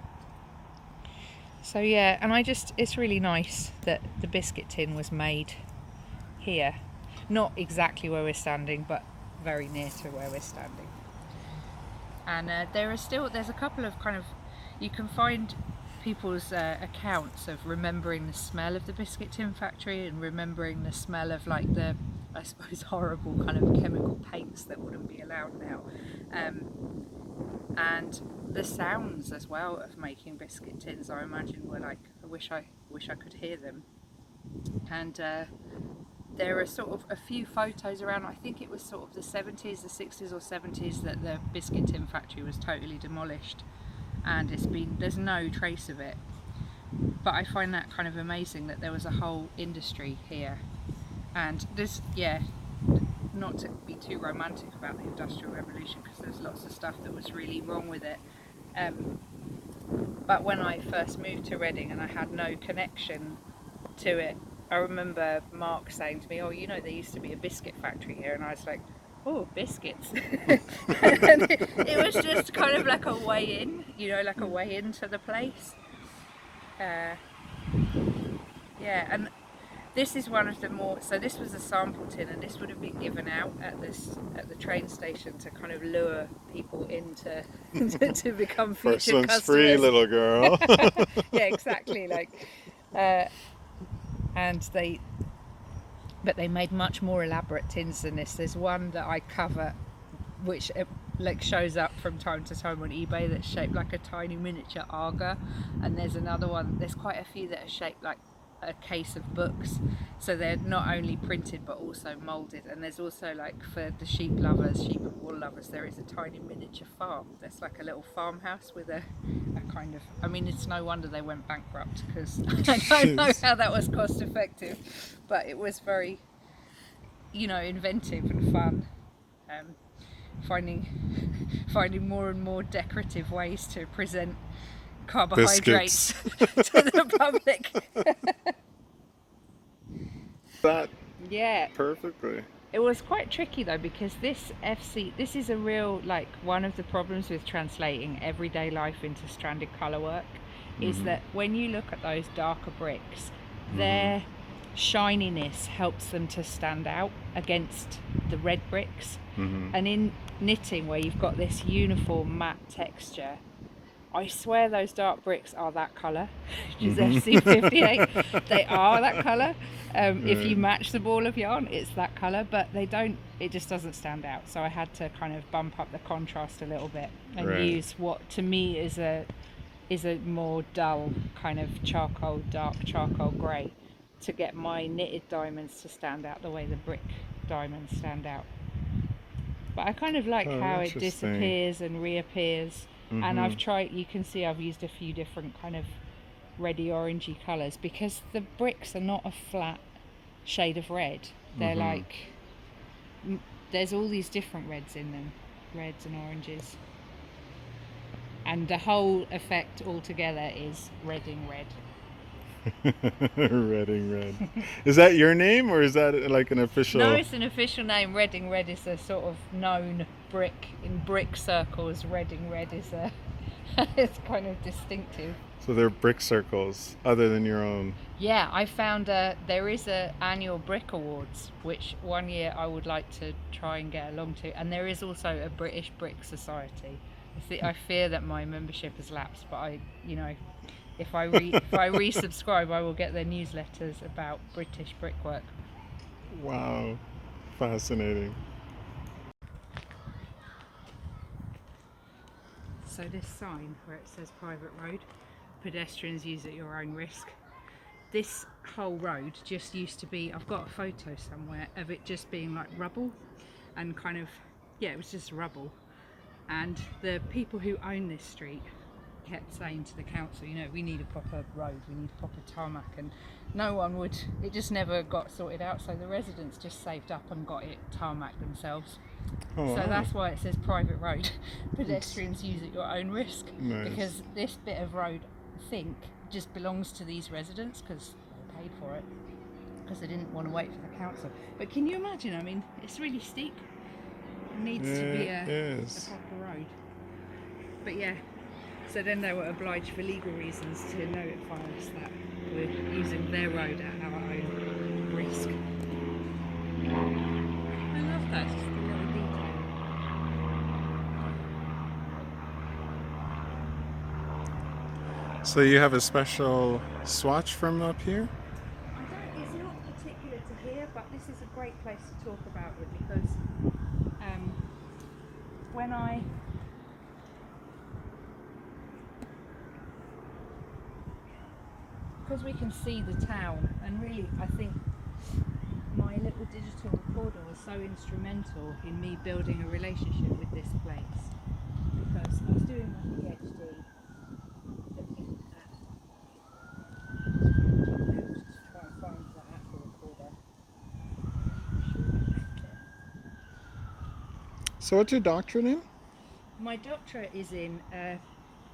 So yeah, and it's really nice that the biscuit tin was made here. Not exactly where we're standing, but very near to where we're standing. And there's a couple of kind of, you can find people's accounts of remembering the smell of the biscuit tin factory and remembering the smell of like the, I suppose, horrible kind of chemical paints that wouldn't be allowed now, and the sounds as well of making biscuit tins. I imagine were like, I wish I could hear them. And there are sort of a few photos around. I think it was sort of the 70s, the 60s or 70s that the biscuit tin factory was totally demolished, and there's no trace of it. But I find that kind of amazing that there was a whole industry here. And this, not to be too romantic about the Industrial Revolution, because there's lots of stuff that was really wrong with it. But when I first moved to Reading and I had no connection to it, I remember Mark saying to me, "Oh, you know, there used to be a biscuit factory here," and I was like, "Oh, biscuits." And it was just kind of like a way in, like a way into the place. And this is one of the more, so this was a sample tin, and this would have been given out at the train station to kind of lure people into to become future First one's customers. free, little girl. Yeah, exactly. But they made much more elaborate tins than this. There's one that I cover, which shows up from time to time on eBay, that's shaped like a tiny miniature Aga, and there's another one. There's quite a few that are shaped like a case of books, so they're not only printed but also moulded. And there's also, like, for the sheep and wool lovers, there is a tiny miniature farm that's like a little farmhouse with a kind of, I mean, it's no wonder they went bankrupt, because I don't know how that was cost effective, but it was very, inventive and fun. Finding more and more decorative ways to present carbohydrates to the public. That Yeah, perfectly. it was quite tricky though, because this is a real, like, one of the problems with translating everyday life into stranded colourwork is that when you look at those darker bricks, their shininess helps them to stand out against the red bricks. And in knitting, where you've got this uniform matte texture, I swear those dark bricks are that colour, which is FC58. They are that colour. If you match the ball of yarn, it's that colour, but it just doesn't stand out. So I had to kind of bump up the contrast a little bit and use what to me is a more dull kind of dark charcoal grey, to get my knitted diamonds to stand out the way the brick diamonds stand out. But I kind of like how it disappears and reappears. And I've tried, you can see I've used a few different kind of reddy orangey colours, because the bricks are not a flat shade of red. They're like, there's all these different reds in them, reds and oranges. And the whole effect altogether is Reading Red. Reading Red. Is that your name, or is that like an official? No, it's an official name. Reading Red is a sort of known brick in brick circles. Reading Red is it's kind of distinctive. So they're brick circles other than your own. Yeah, I found there is a annual Brick Awards, which one year I would like to try and get along to, and there is also a British Brick Society. I fear that my membership has lapsed, but if I resubscribe, I will get their newsletters about British brickwork. Wow, fascinating. So this sign where it says private road, pedestrians use at your own risk. This whole road just used to be, I've got a photo somewhere of it just being like rubble, and kind of, it was just rubble. And the people who own this street kept saying to the council, we need a proper road, we need proper tarmac, and no one would, it just never got sorted out, so the residents just saved up and got it tarmac themselves. So that's why it says private road. Pedestrians use at your own risk. Nice. Because this bit of road, I think, just belongs to these residents because they paid for it. because I didn't want to wait for the council. But can you imagine? I mean, it's really steep. It needs to be a proper road. But yeah, so then they were obliged for legal reasons to notify us that we're using their road at our own risk. I love that, just a little detail. So you have a special swatch from up here? It's not particular to here, but this is a great place to talk about it because because we can see the town, and really I think my little digital recorder was so instrumental in me building a relationship with this place, because I was doing my PhD looking at just try and find that Apple recorder. So what's your doctorate in? My doctorate is in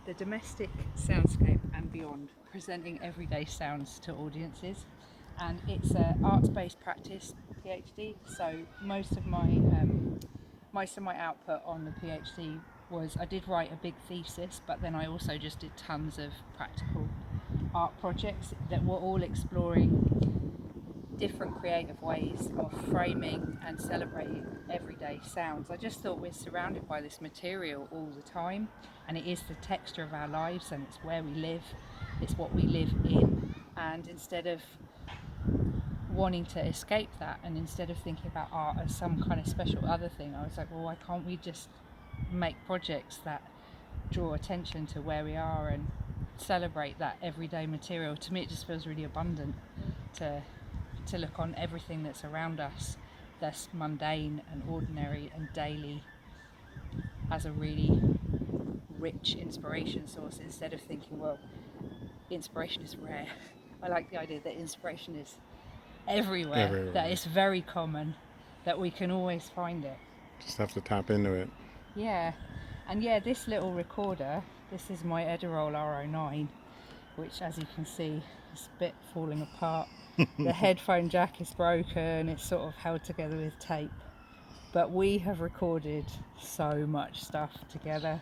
the domestic soundscape and beyond, presenting everyday sounds to audiences, and it's an arts-based practice PhD. So most of my output on the PhD was I did write a big thesis, but then I also just did tons of practical art projects that were all exploring different creative ways of framing and celebrating everyday sounds. I just thought we're surrounded by this material all the time, and it is the texture of our lives, and it's where we live, it's what we live in, and instead of wanting to escape that, and instead of thinking about art as some kind of special other thing, I was like, well, why can't we just make projects that draw attention to where we are and celebrate that everyday material? To me it just feels really abundant to look on everything that's around us that's mundane and ordinary and daily as a really rich inspiration source, instead of thinking, well, inspiration is rare. I like the idea that inspiration is everywhere. That it's very common, that we can always find it. Just have to tap into it. Yeah, and yeah, this little recorder, this is my Edirol R09, which, as you can see, is a bit falling apart. The headphone jack is broken, it's sort of held together with tape. But we have recorded so much stuff together.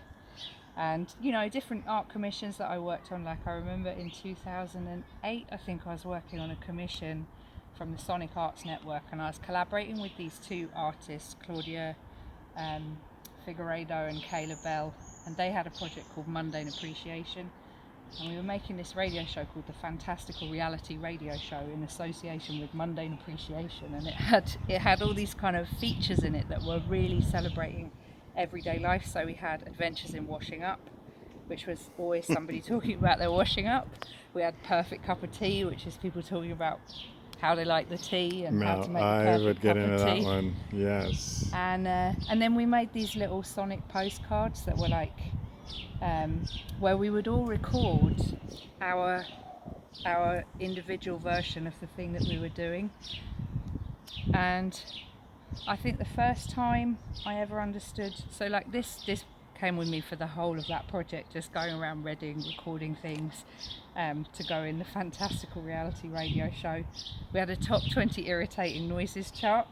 And, you know, different art commissions that I worked on, like I remember in 2008, I think I was working on a commission from the Sonic Arts Network, and I was collaborating with these two artists, Claudia Figueiredo and Kayla Bell, and they had a project called Mundane Appreciation. And we were making this radio show called the Fantastical Reality Radio Show in association with Mundane Appreciation, and it had all these kind of features in it that were really celebrating everyday life. So we had adventures in washing up, which was always somebody talking about their washing up. We had Perfect Cup of Tea, which is people talking about how they like the tea and how to make a perfect I would get cup into of that tea. one, yes. And then we made these little sonic postcards that were like where we would all record our individual version of the thing that we were doing. And I think the first time I ever understood, so like this came with me for the whole of that project, just going around Reading recording things to go in the Fantastical Reality Radio Show. We had a top 20 irritating noises chart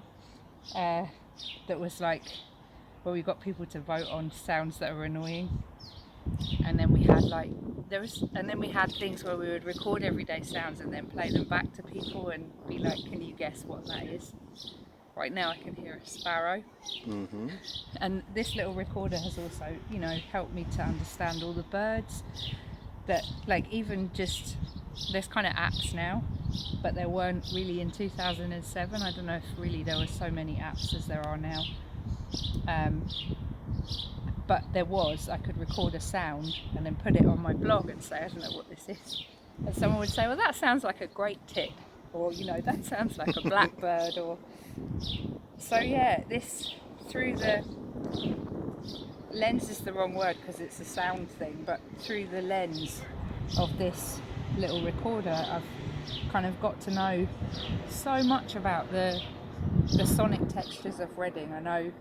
that was like where we got people to vote on sounds that are annoying. And then we had things where we would record everyday sounds and then play them back to people and be like, can you guess what that is? Right now I can hear a sparrow. Mm-hmm. And this little recorder has also, you know, helped me to understand all the birds that, like, even just, there's kind of apps now, but there weren't really in 2007. I don't know if really there were so many apps as there are now. But there was, I could record a sound and then put it on my blog and say, I don't know what this is. And someone would say, well, that sounds like a great tit, or, you know, that sounds like a blackbird, or... So yeah, this, through the lens is the wrong word because it's a sound thing, but through the lens of this little recorder, I've kind of got to know so much about the sonic textures of Reading. I know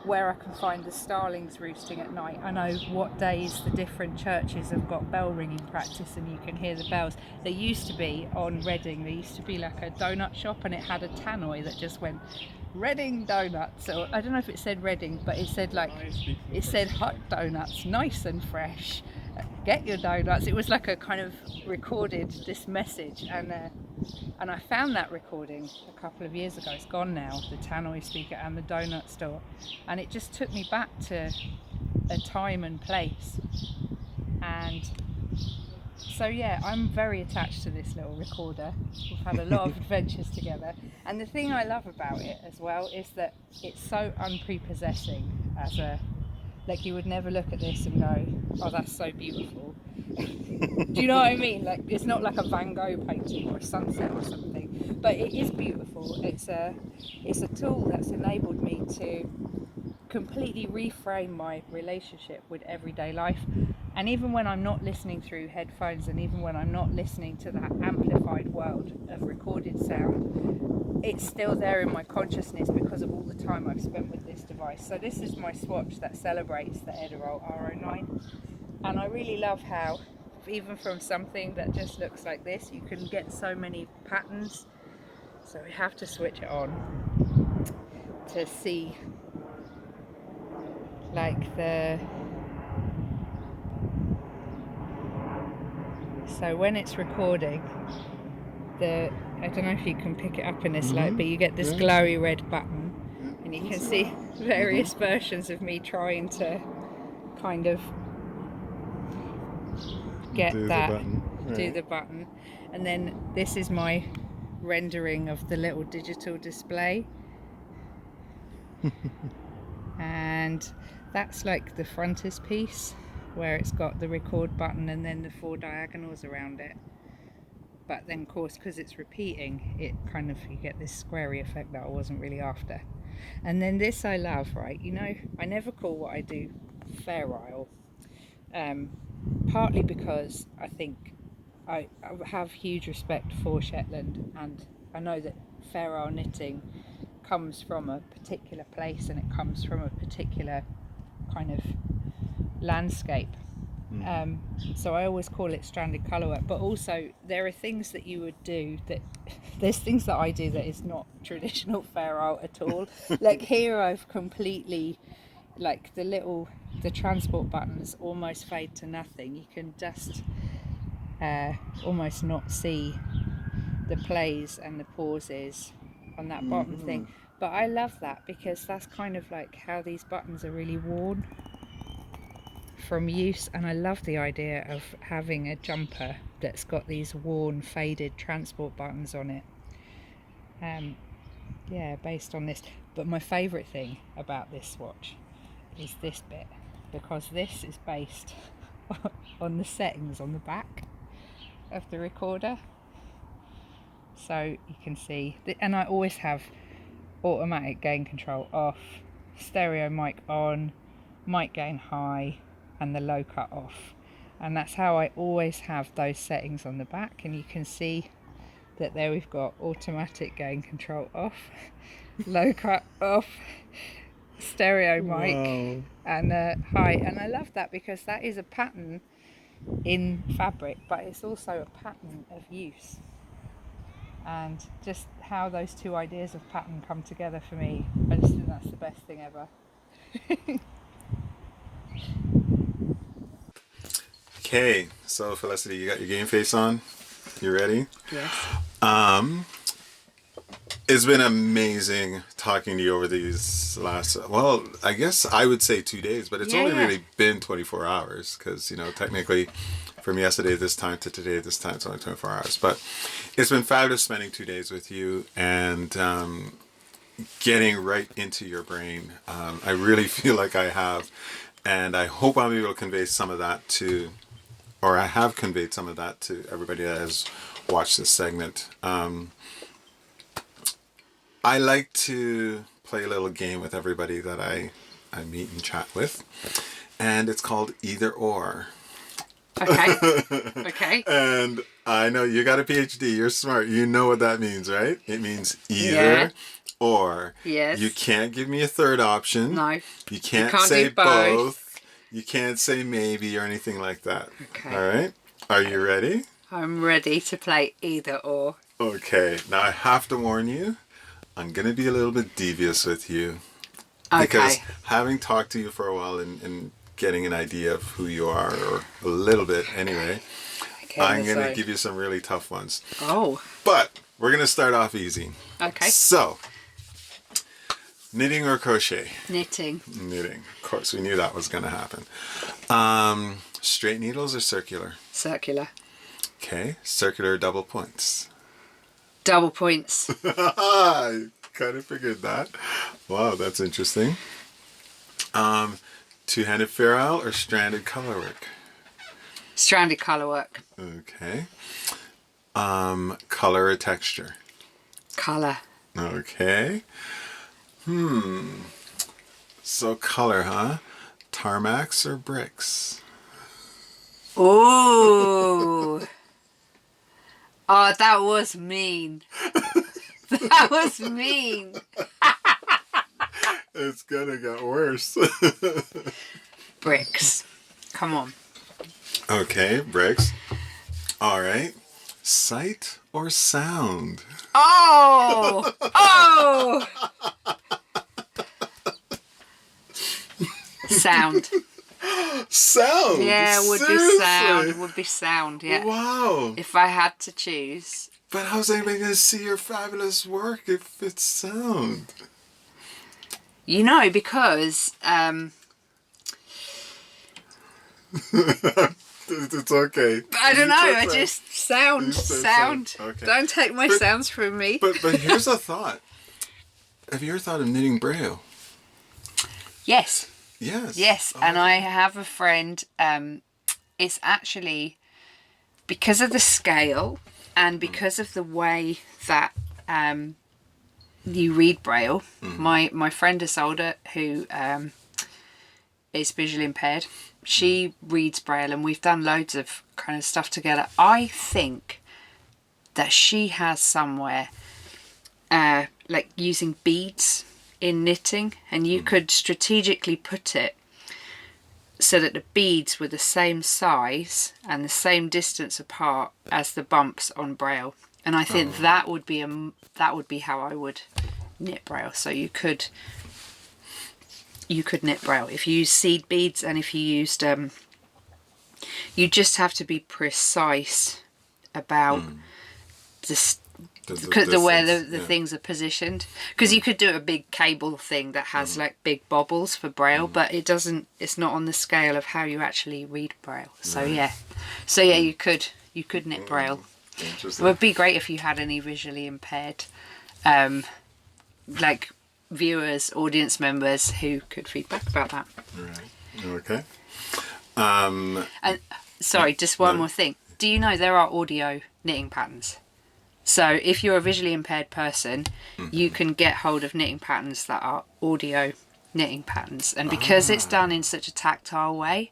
where I can find the starlings roosting at night. I know what days the different churches have got bell ringing practice and you can hear the bells. There used to be on Reading, there used to be like a donut shop, and it had a tannoy that just went Reading donuts, or I don't know if it said Reading, but it said hot donuts, nice and fresh, get your donuts. It was like a kind of recorded this message, and I found that recording a couple of years ago. It's gone now, the tannoy speaker and the donut store, and it just took me back to a time and place. And so yeah, I'm very attached to this little recorder. We've had a lot of adventures together, and the thing I love about it as well is that it's so unprepossessing. Like, you would never look at this and go, oh, that's so beautiful. Do you know what I mean? Like, it's not like a Van Gogh painting or a sunset or something, but it is beautiful. It's a tool that's enabled me to completely reframe my relationship with everyday life. And even when I'm not listening through headphones, and even when I'm not listening to that amplified world of recorded sound, it's still there in my consciousness because of all the time I've spent with this device. So this is my swatch that celebrates the Edirol R09, and I really love how even from something that just looks like this, you can get so many patterns. So we have to switch it on to see like so when it's recording, I don't know if you can pick it up in this light, but you get this glowy red button, and you can see various versions of me trying to kind of get do the button. And then this is my rendering of the little digital display. And that's like the frontispiece, where it's got the record button and then the 4 diagonals around it. But then, of course, because it's repeating, it kind of, you get this squarey effect that I wasn't really after. And then this I love, right? You know, I never call what I do Fair Isle, partly because I think I have huge respect for Shetland, and I know that Fair Isle knitting comes from a particular place, and it comes from a particular kind of landscape. So I always call it stranded colourwork, but also there are things that you would do that there's things that I do that is not traditional Fair Isle at all. Like here I've completely, like the transport buttons almost fade to nothing. You can just almost not see the plays and the pauses on that bottom thing. But I love that because that's kind of like how these buttons are really worn from use, and I love the idea of having a jumper that's got these worn, faded transport buttons on it. Yeah, based on this. But my favourite thing about this swatch is this bit, because this is based on the settings on the back of the recorder. So you can see, and I always have automatic gain control off, stereo mic on, mic gain high, and the low cut off. And that's how I always have those settings on the back. And you can see that there we've got automatic gain control off, low cut off, stereo mic, and high. And I love that because that is a pattern in fabric, but it's also a pattern of use. And just how those two ideas of pattern come together for me, I just think that's the best thing ever. Okay, so Felicity, you got your game face on? You ready? Yes. It's been amazing talking to you over these last, well, I guess I would say 2 days, but it's only really been 24 hours because, you know, technically from yesterday this time to today this time it's only 24 hours. But it's been fabulous spending 2 days with you and getting right into your brain. I really feel like I have, and I hope I'm able to convey some of that to, or I have conveyed some of that to everybody that has watched this segment. I like to play a little game with everybody that I meet and chat with, and it's called Either Or. Okay. Okay. And I know you got a PhD. You're smart. You know what that means, right? It means either or. Yes. You can't give me a third option. No. You can't do say both. You can't say maybe or anything like that. Okay. All right? Are you ready? I'm ready to play either or. Okay. Now I have to warn you, I'm going to be a little bit devious with you. Okay. Because having talked to you for a while and getting an idea of who you are, or a little bit anyway, I'm going to give you some really tough ones. Oh. But we're going to start off easy. Okay. So, knitting or crochet? Knitting. Knitting. Of course, we knew that was going to happen. Straight needles or circular? Circular. Okay. Circular or double points? Double points. I kind of figured that. Wow, that's interesting. Two-handed ferrule or stranded colorwork? Stranded colourwork. Okay. Color or texture? Colour. Okay. So color, huh? Tarmacs or bricks? Ooh. Oh, that was mean. That was mean. It's gonna get worse. Bricks. Come on. Okay, bricks. All right. Sight or sound? Oh! Oh! Sound. Sound? Yeah, would Seriously? be sound. Would be sound, yeah. Wow. If I had to choose. But how's anybody going to see your fabulous work if it's sound? You know, because It's okay. I don't know. I said just sound. Okay. Don't take my sounds from me. But here's a thought. Have you ever thought of knitting braille? Yes. Yes. Yes, and I have a friend. It's actually because of the scale and because of the way that you read braille. My friend Isolde, who is visually impaired, she reads braille, and we've done loads of kind of stuff together. I think that she has somewhere like using beads in knitting, and you could strategically put it so that the beads were the same size and the same distance apart as the bumps on braille. And I think that would be how I would knit braille. So you could knit braille if you use seed beads, and if you used you just have to be precise about the way the things are positioned, because you could do a big cable thing that has like big bobbles for braille, but it's not on the scale of how you actually read braille. So yeah, you could knit braille. It would be great if you had any visually impaired like viewers, audience members who could feedback about that. Right. Okay. And sorry, just one more thing. Do you know there are audio knitting patterns? So if you're a visually impaired person, you can get hold of knitting patterns that are audio knitting patterns. And because it's done in such a tactile way,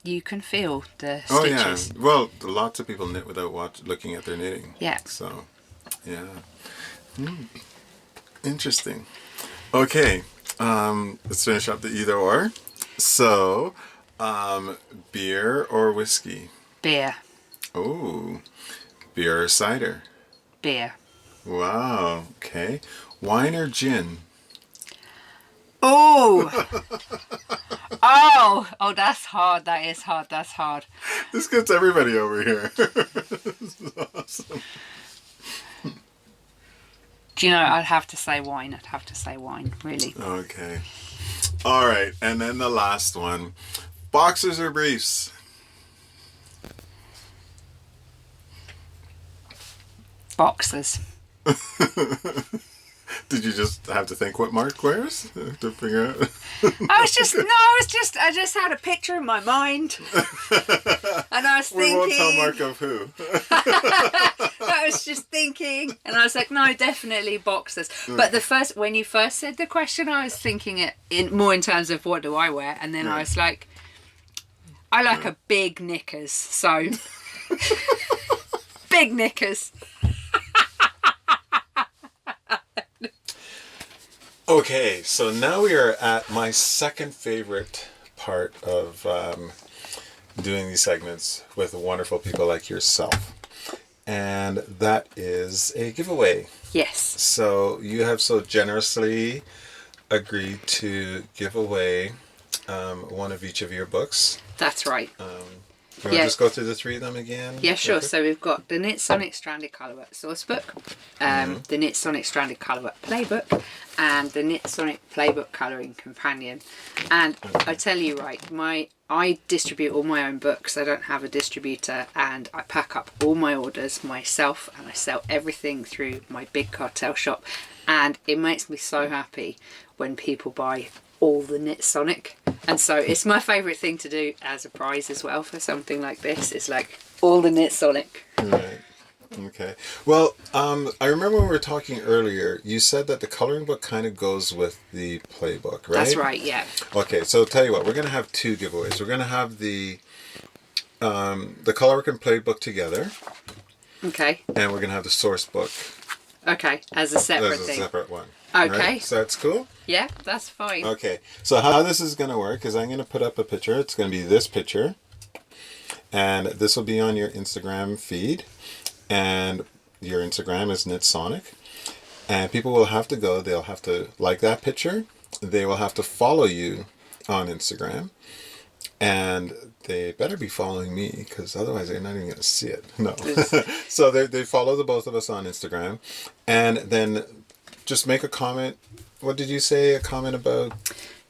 you can feel the stitches. Oh, yeah. Well, lots of people knit without looking at their knitting. Yeah. So, yeah. Interesting. Okay. Let's finish up the either or. So, beer or whiskey? Beer. Oh. Beer or cider? Beer. Wow. Okay. Wine or gin? Oh. Oh, that's hard. That is hard. That's hard. This gets everybody over here. This is awesome. Do you know, I'd have to say wine. Really. Okay. All right. And then the last one. Boxers or briefs? Boxers. Did you just have to think what Mark wears to figure out? I just had a picture in my mind. And I was thinking. We won't tell Mark of who. I was just thinking, and I was like, no, definitely boxers. But when you first said the question, I was thinking it more in terms of what do I wear, and then I was like, I like a big knickers, so big knickers. Okay, so now we are at my second favorite part of doing these segments with wonderful people like yourself. And that is a giveaway. Yes. So you have so generously agreed to give away one of each of your books. That's right. Do you want to just go through the three of them again? Yeah, sure. So we've got the Knitsonic Stranded Colourwork Sourcebook, the Knitsonic Stranded Colourwork Playbook, and the Knitsonic Playbook Colouring Companion. And I tell you, right, I distribute all my own books. I don't have a distributor, and I pack up all my orders myself, and I sell everything through my big cartel shop. And it makes me so happy when people buy all the Knitsonic. And so it's my favourite thing to do as a prize as well for something like this. It's like all the Knitsonic. Right. Okay. Well, I remember when we were talking earlier, you said that the coloring book kind of goes with the playbook, right? That's right, yeah. Okay, so tell you what, we're going to have two giveaways. We're going to have the Colourwork and Playbook together. Okay. And we're going to have the source book. Okay, as a separate thing. As a separate one. Okay. Right? So that's cool? Yeah, that's fine. Okay, so how this is going to work is I'm going to put up a picture. It's going to be this picture. And this will be on your Instagram feed. And your Instagram is Knitsonic. And people will have to go. They'll have to like that picture. They will have to follow you on Instagram. And they better be following me, because otherwise they're not even going to see it. No. So they follow the both of us on Instagram. And then just make a comment. What did you say? A comment about?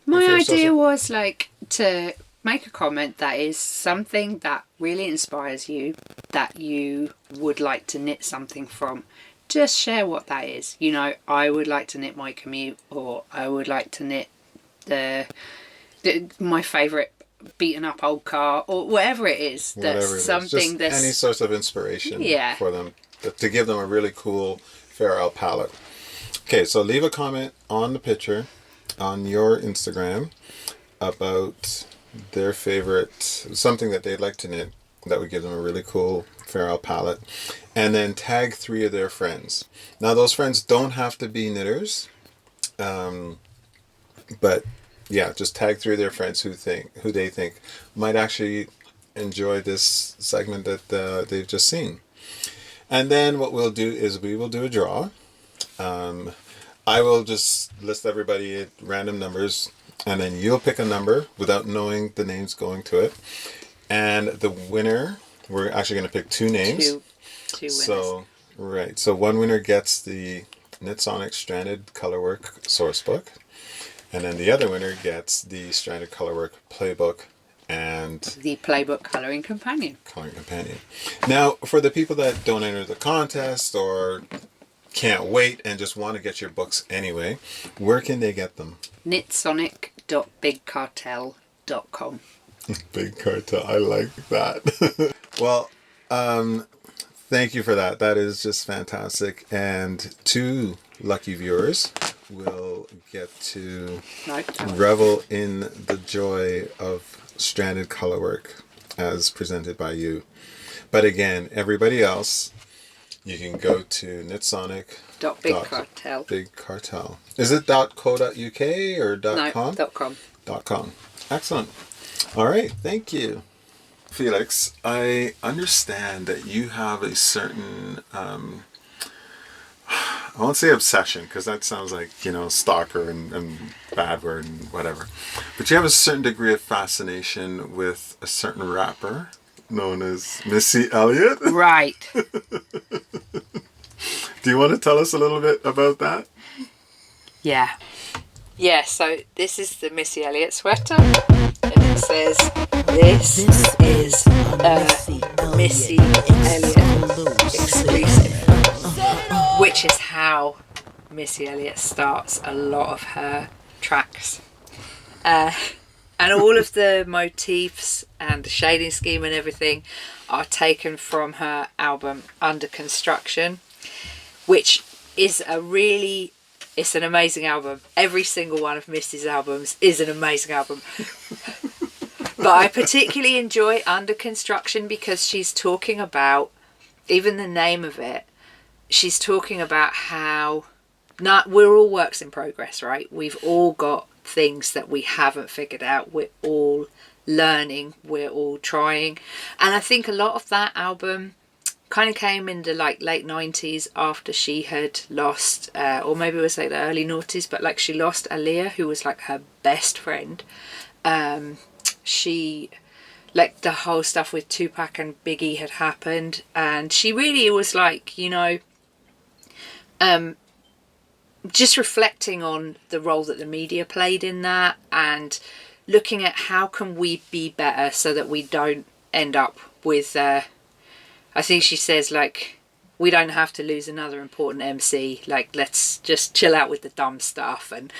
My idea was like to make a comment that is something that really inspires you, that you would like to knit something from. Just share what that is. You know, I would like to knit my commute, or I would like to knit my favourite beaten up old car, or whatever it is. That's something that's any source of inspiration for them, to give them a really cool Farrell palette. Okay, so leave a comment on the picture on your Instagram about their favorite, something that they'd like to knit that would give them a really cool Farrell palette, and then tag 3 of their friends. Now those friends don't have to be knitters, but yeah, just tag 3 of their friends who they think might actually enjoy this segment that they've just seen. And then what we'll do is we will do a draw. I will just list everybody at random numbers, and then you'll pick a number without knowing the names going to it. And the winner, we're actually going to pick 2 names. Two winners. So, right. So one winner gets the Knitsonic Stranded Colourwork Sourcebook. And then the other winner gets the Stranded Colourwork Playbook and the Playbook Colouring Companion. Now, for the people that don't enter the contest or can't wait and just want to get your books anyway, where can they get them? Knitsonic.bigcartel.com. Big Cartel, I like that. Well, thank you for that. That is just fantastic. And 2 lucky viewers will get to revel in the joy of Stranded Colourwork as presented by you. But again, everybody else, you can go to Knitsonic.bigcartel. Big Cartel. Is it .co.uk or .com? No, .com. .com. Excellent. All right, thank you. Felix, I understand that you have a certain, I won't say obsession, because that sounds like, stalker and bad word and whatever. But you have a certain degree of fascination with a certain rapper known as Missy Elliott. Right. Do you want to tell us a little bit about that? Yeah. Yeah, so this is the Missy Elliott sweater. And it says, this is a Missy Elliott exclusive. Which is how Missy Elliott starts a lot of her tracks. And all of the motifs and the shading scheme and everything are taken from her album Under Construction, which is it's an amazing album. Every single one of Missy's albums is an amazing album. But I particularly enjoy Under Construction because she's talking about, even the name of it, she's talking about how we're all works in progress, right? We've all got things that we haven't figured out. We're all learning, we're all trying. And I think a lot of that album kind of came in the like late 90s after she had lost, or maybe it was like the early noughties, but like she lost Aaliyah, who was like her best friend. She, like, the whole stuff with Tupac and Biggie had happened, and she really was like, you know, just reflecting on the role that the media played in that, and looking at how can we be better so that we don't end up with, I think she says, like, we don't have to lose another important MC, like, let's just chill out with the dumb stuff. And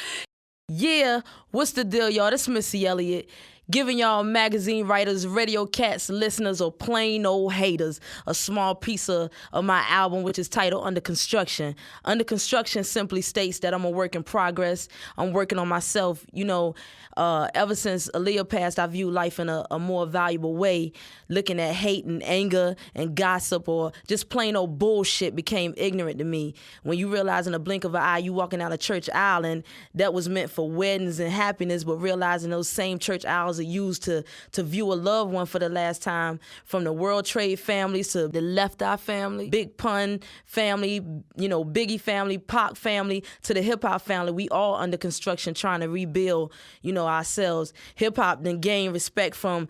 yeah, what's the deal, y'all? This is Missy Elliott, giving y'all magazine writers, radio cats, listeners, or plain old haters a small piece of my album, which is titled Under Construction. Under Construction simply states that I'm a work in progress. I'm working on myself. You know, ever since Aaliyah passed, I view life in a more valuable way. Looking at hate and anger and gossip or just plain old bullshit became ignorant to me. When you realize in a blink of an eye you walking down a church aisle and that was meant for weddings and happiness, but realizing those same church aisles are used to view a loved one for the last time, from the World Trade families to the Left Eye family, Big Pun family, you know, Biggie family, Pac family, to the hip-hop family. We all under construction trying to rebuild, you know, ourselves. Hip-hop then gained respect from,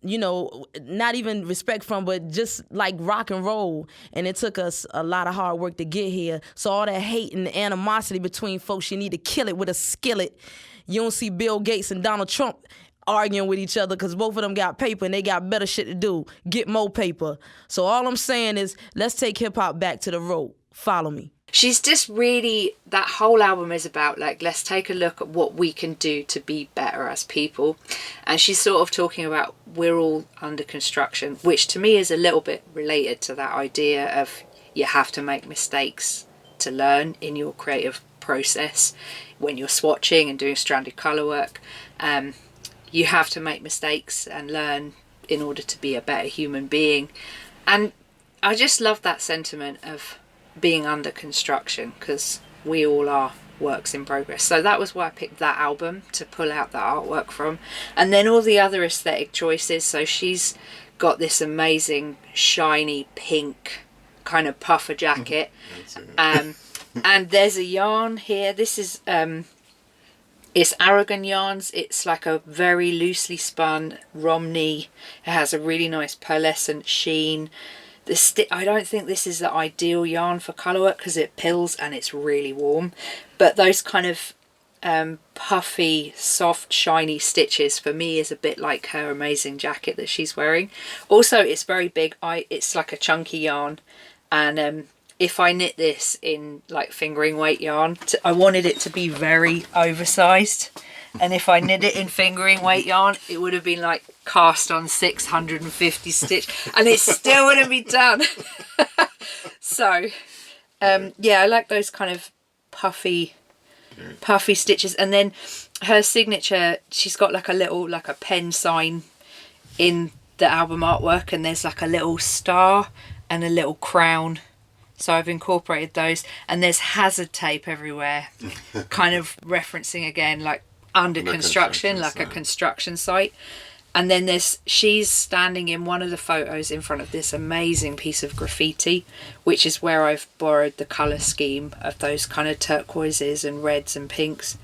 you know, not even respect from, but just like rock and roll. And it took us a lot of hard work to get here. So all that hate and animosity between folks, you need to kill it with a skillet. You don't see Bill Gates and Donald Trump arguing with each other because both of them got paper and they got better shit to do. Get more paper. So all I'm saying is, let's take hip-hop back to the road. Follow me. She's just really, that whole album is about, like, let's take a look at what we can do to be better as people. And she's sort of talking about we're all under construction, which to me is a little bit related to that idea of you have to make mistakes to learn in your creative process. When you're swatching and doing stranded colour work, you have to make mistakes and learn in order to be a better human being. And I just love that sentiment of being under construction, because we all are works in progress. So that was why I picked that album to pull out the artwork from. And then all the other aesthetic choices. So she's got this amazing shiny pink kind of puffer jacket. And there's a yarn here. This is it's Aragon yarns. It's like a very loosely spun Romney. It has a really nice pearlescent sheen. I don't think this is the ideal yarn for colourwork because it pills and it's really warm. But those kind of puffy, soft, shiny stitches for me is a bit like her amazing jacket that she's wearing. Also, it's very big. It's like a chunky yarn. And if I knit this in like fingering weight yarn, I wanted it to be very oversized. And if I knit it in fingering weight yarn, it would have been like cast on 650 stitch, and it still wouldn't be done. So, yeah, I like those kind of puffy stitches. And then her signature, she's got like a pen sign in the album artwork, and there's like a little star and a little crown. So I've incorporated those, and there's hazard tape everywhere, kind of referencing again like under construction, like a construction site. And then she's standing in one of the photos in front of this amazing piece of graffiti, which is where I've borrowed the colour scheme of those kind of turquoises and reds and pinks.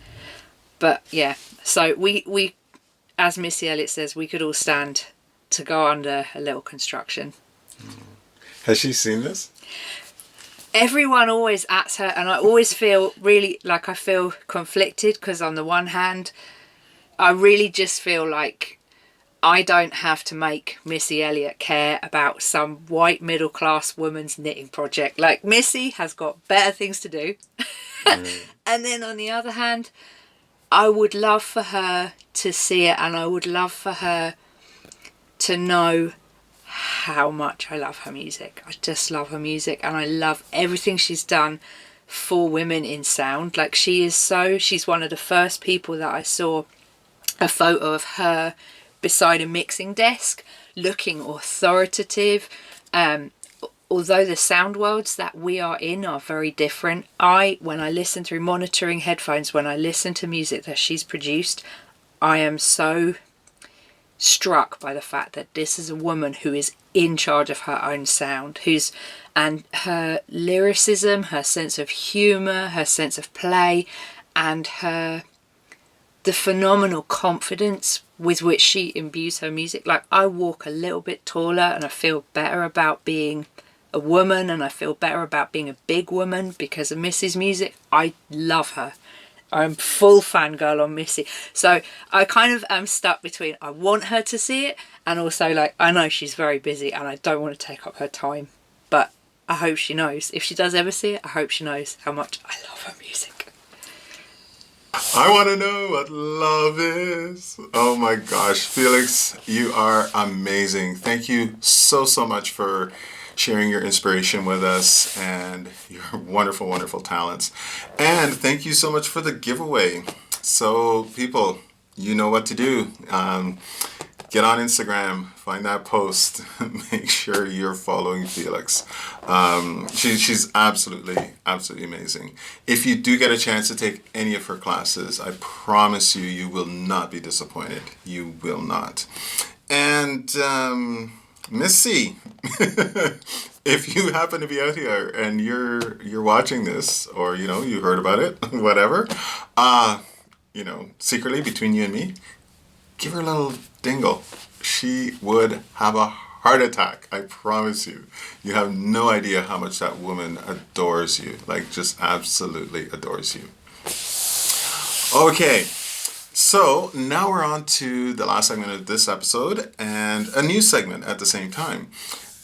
But yeah, so we as Missy Elliott says, we could all stand to go under a little construction. Has she seen this? Everyone always asks her, and I always feel really like I feel conflicted, because on the one hand, I really just feel like I don't have to make Missy Elliott care about some white middle class woman's knitting project. Like, Missy has got better things to do. And then on the other hand, I would love for her to see it, and I would love for her to know how much I love her music. I just love her music, and I love everything she's done for women in sound. Like, she's one of the first people that I saw a photo of her beside a mixing desk, looking authoritative. Although the sound worlds that we are in are very different, when I listen through monitoring headphones, when I listen to music that she's produced, I am so struck by the fact that this is a woman who is in charge of her own sound, and her lyricism, her sense of humour, her sense of play, and the phenomenal confidence with which she imbues her music. Like, I walk a little bit taller and I feel better about being a woman, and I feel better about being a big woman because of Missy's music. I love her. I'm full fangirl on Missy. So I kind of am stuck between, I want her to see it, and also, like, I know she's very busy and I don't want to take up her time. But I hope she knows. If she does ever see it, I hope she knows how much I love her music. I want to know what love is. Oh my gosh, Felix, you are amazing. Thank you so much for sharing your inspiration with us and your wonderful, wonderful talents. And thank you so much for the giveaway. So people, you know what to do. Get on Instagram, find that post, make sure you're following Felix. She's absolutely amazing. If you do get a chance to take any of her classes, I promise you, you will not be disappointed. You will not. And Missy, if you happen to be out here and you're watching this, or you heard about it, whatever, secretly between you and me, give her a little dingle. She would have a heart attack. I promise you. You have no idea how much that woman adores you. Like, just absolutely adores you. Okay. So now we're on to the last segment of this episode, and a new segment at the same time.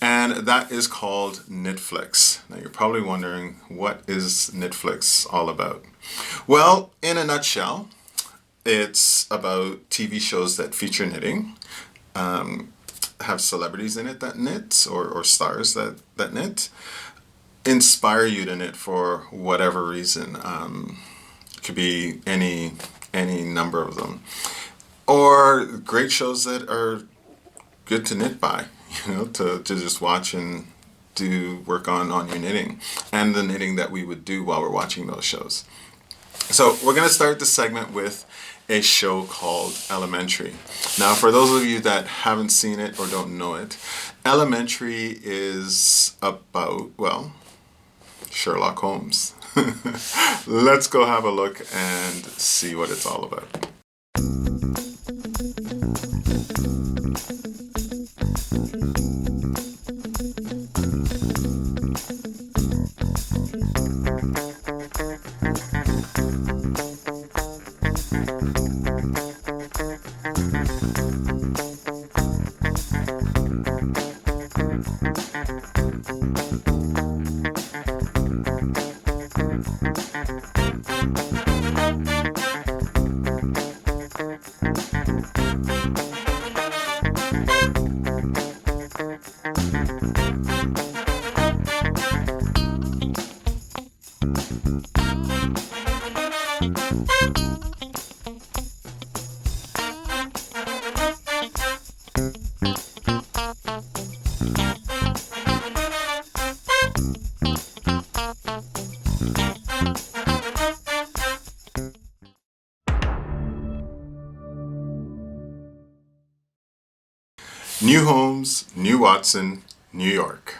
And that is called Knitflix. Now you're probably wondering, what is Knitflix all about? Well, in a nutshell, it's about TV shows that feature knitting, have celebrities in it that knit, or stars that knit, inspire you to knit for whatever reason. It could be any number of them. Or great shows that are good to knit by, to just watch and do work on your knitting, and the knitting that we would do while we're watching those shows. So we're going to start this segment with a show called Elementary. Now, for those of you that haven't seen it or don't know it, Elementary is about, Sherlock Holmes. Let's go have a look and see what it's all about. New homes, new Watson, New York.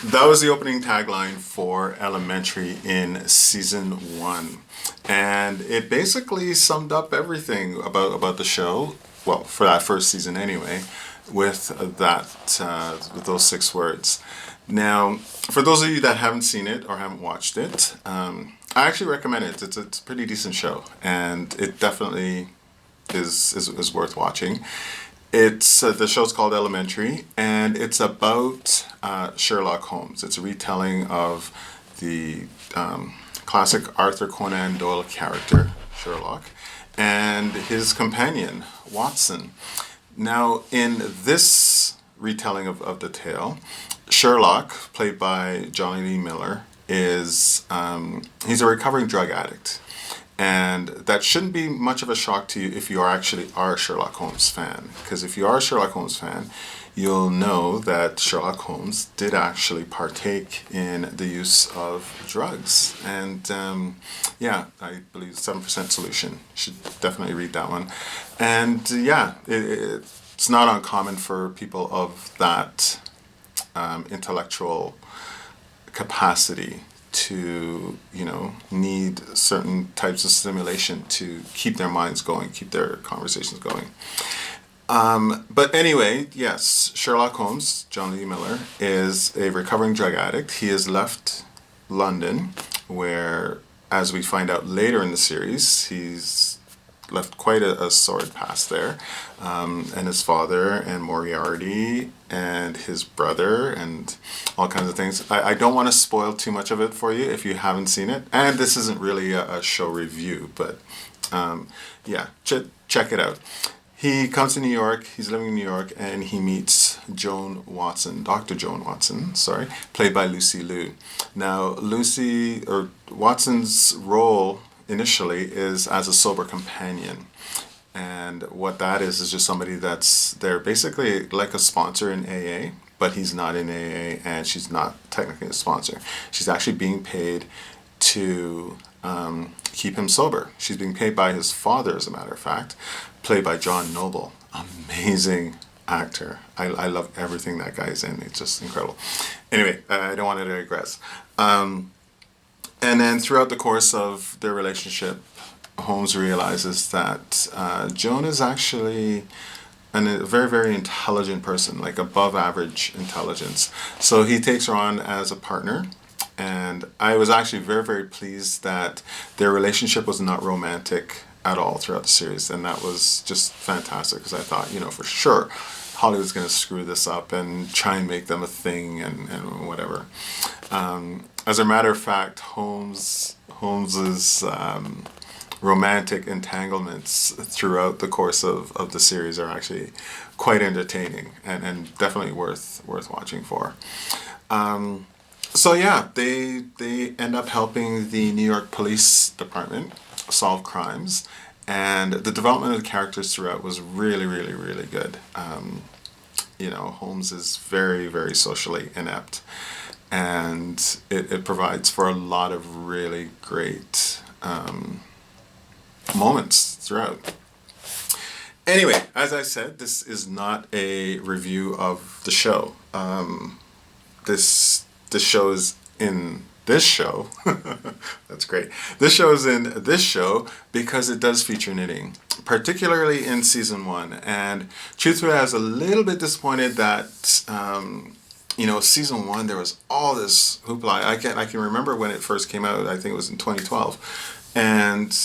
That was the opening tagline for Elementary in season 1. And it basically summed up everything about the show, well, for that first season anyway, with those 6 words. Now, for those of you that haven't seen it or haven't watched it, I actually recommend it. It's a pretty decent show, and it definitely is worth watching. It's the show's called Elementary, and it's about Sherlock Holmes. It's a retelling of the classic Arthur Conan Doyle character, Sherlock, and his companion, Watson. Now, in this retelling of the tale, Sherlock, played by Johnny Lee Miller, is he's a recovering drug addict. And that shouldn't be much of a shock to you if you are a Sherlock Holmes fan. Because if you are a Sherlock Holmes fan, you'll know that Sherlock Holmes did actually partake in the use of drugs. And yeah, I believe 7% Solution. You should definitely read that one. And yeah, it's not uncommon for people of that intellectual capacity to, need certain types of stimulation to keep their minds going, keep their conversations going. But anyway, yes, Sherlock Holmes, John Lee Miller, is a recovering drug addict. He has left London, where, as we find out later in the series, he's left quite a sordid past there. And his father and Moriarty and his brother and all kinds of things. I don't want to spoil too much of it for you if you haven't seen it. And this isn't really a show review, but yeah, check it out. He comes to New York, he's living in New York, and he meets Dr. Joan Watson, played by Lucy Liu. Now, Watson's role initially is as a sober companion. And what that is just somebody that's there basically like a sponsor in AA, but he's not in AA and she's not technically a sponsor. She's actually being paid to keep him sober. She's being paid by his father, as a matter of fact, played by John Noble. Amazing actor. I love everything that guy's in. It's just incredible. Anyway, I don't want to digress. And then throughout the course of their relationship, Holmes realizes that Joan is actually a very, very intelligent person, like above average intelligence. So he takes her on as a partner. And I was actually very, very pleased that their relationship was not romantic at all throughout the series. And that was just fantastic because I thought, for sure, Hollywood's going to screw this up and try and make them a thing and whatever. As a matter of fact, Holmes's romantic entanglements throughout the course of the series are actually quite entertaining and definitely worth watching for. So yeah, they end up helping the New York Police Department solve crimes, and the development of the characters throughout was really, really, really good. Holmes is very, very socially inept, and it provides for a lot of really great moments throughout. Anyway, as I said, this is not a review of the show. This show is in this show. That's great. This show is in this show because it does feature knitting, particularly in season 1. And truthfully, I was a little bit disappointed that season 1 there was all this hoopla. I can remember when it first came out. I think it was in 2012, and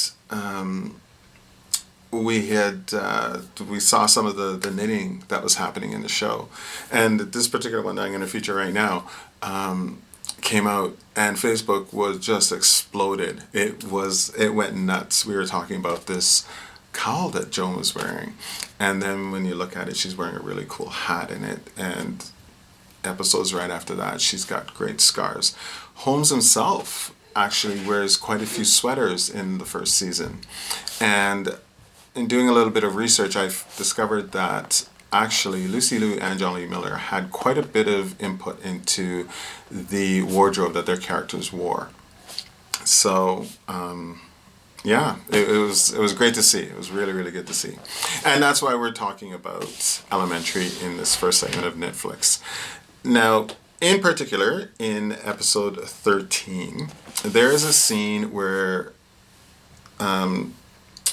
we saw some of the knitting that was happening in the show, and this particular one that I'm going to feature right now came out, and Facebook was just exploded. It went nuts. We were talking about this cowl that Joan was wearing, and then when you look at it, she's wearing a really cool hat in it, and episodes right after that, she's got great scarves. Holmes himself actually wears quite a few sweaters in the first season, and in doing a little bit of research, I've discovered that actually Lucy Liu and John Lee Miller had quite a bit of input into the wardrobe that their characters wore. So yeah, it was great to see. It was really, really good to see. And that's why we're talking about Elementary in this first segment of Knitflix. Now, in particular, in episode 13, there is a scene where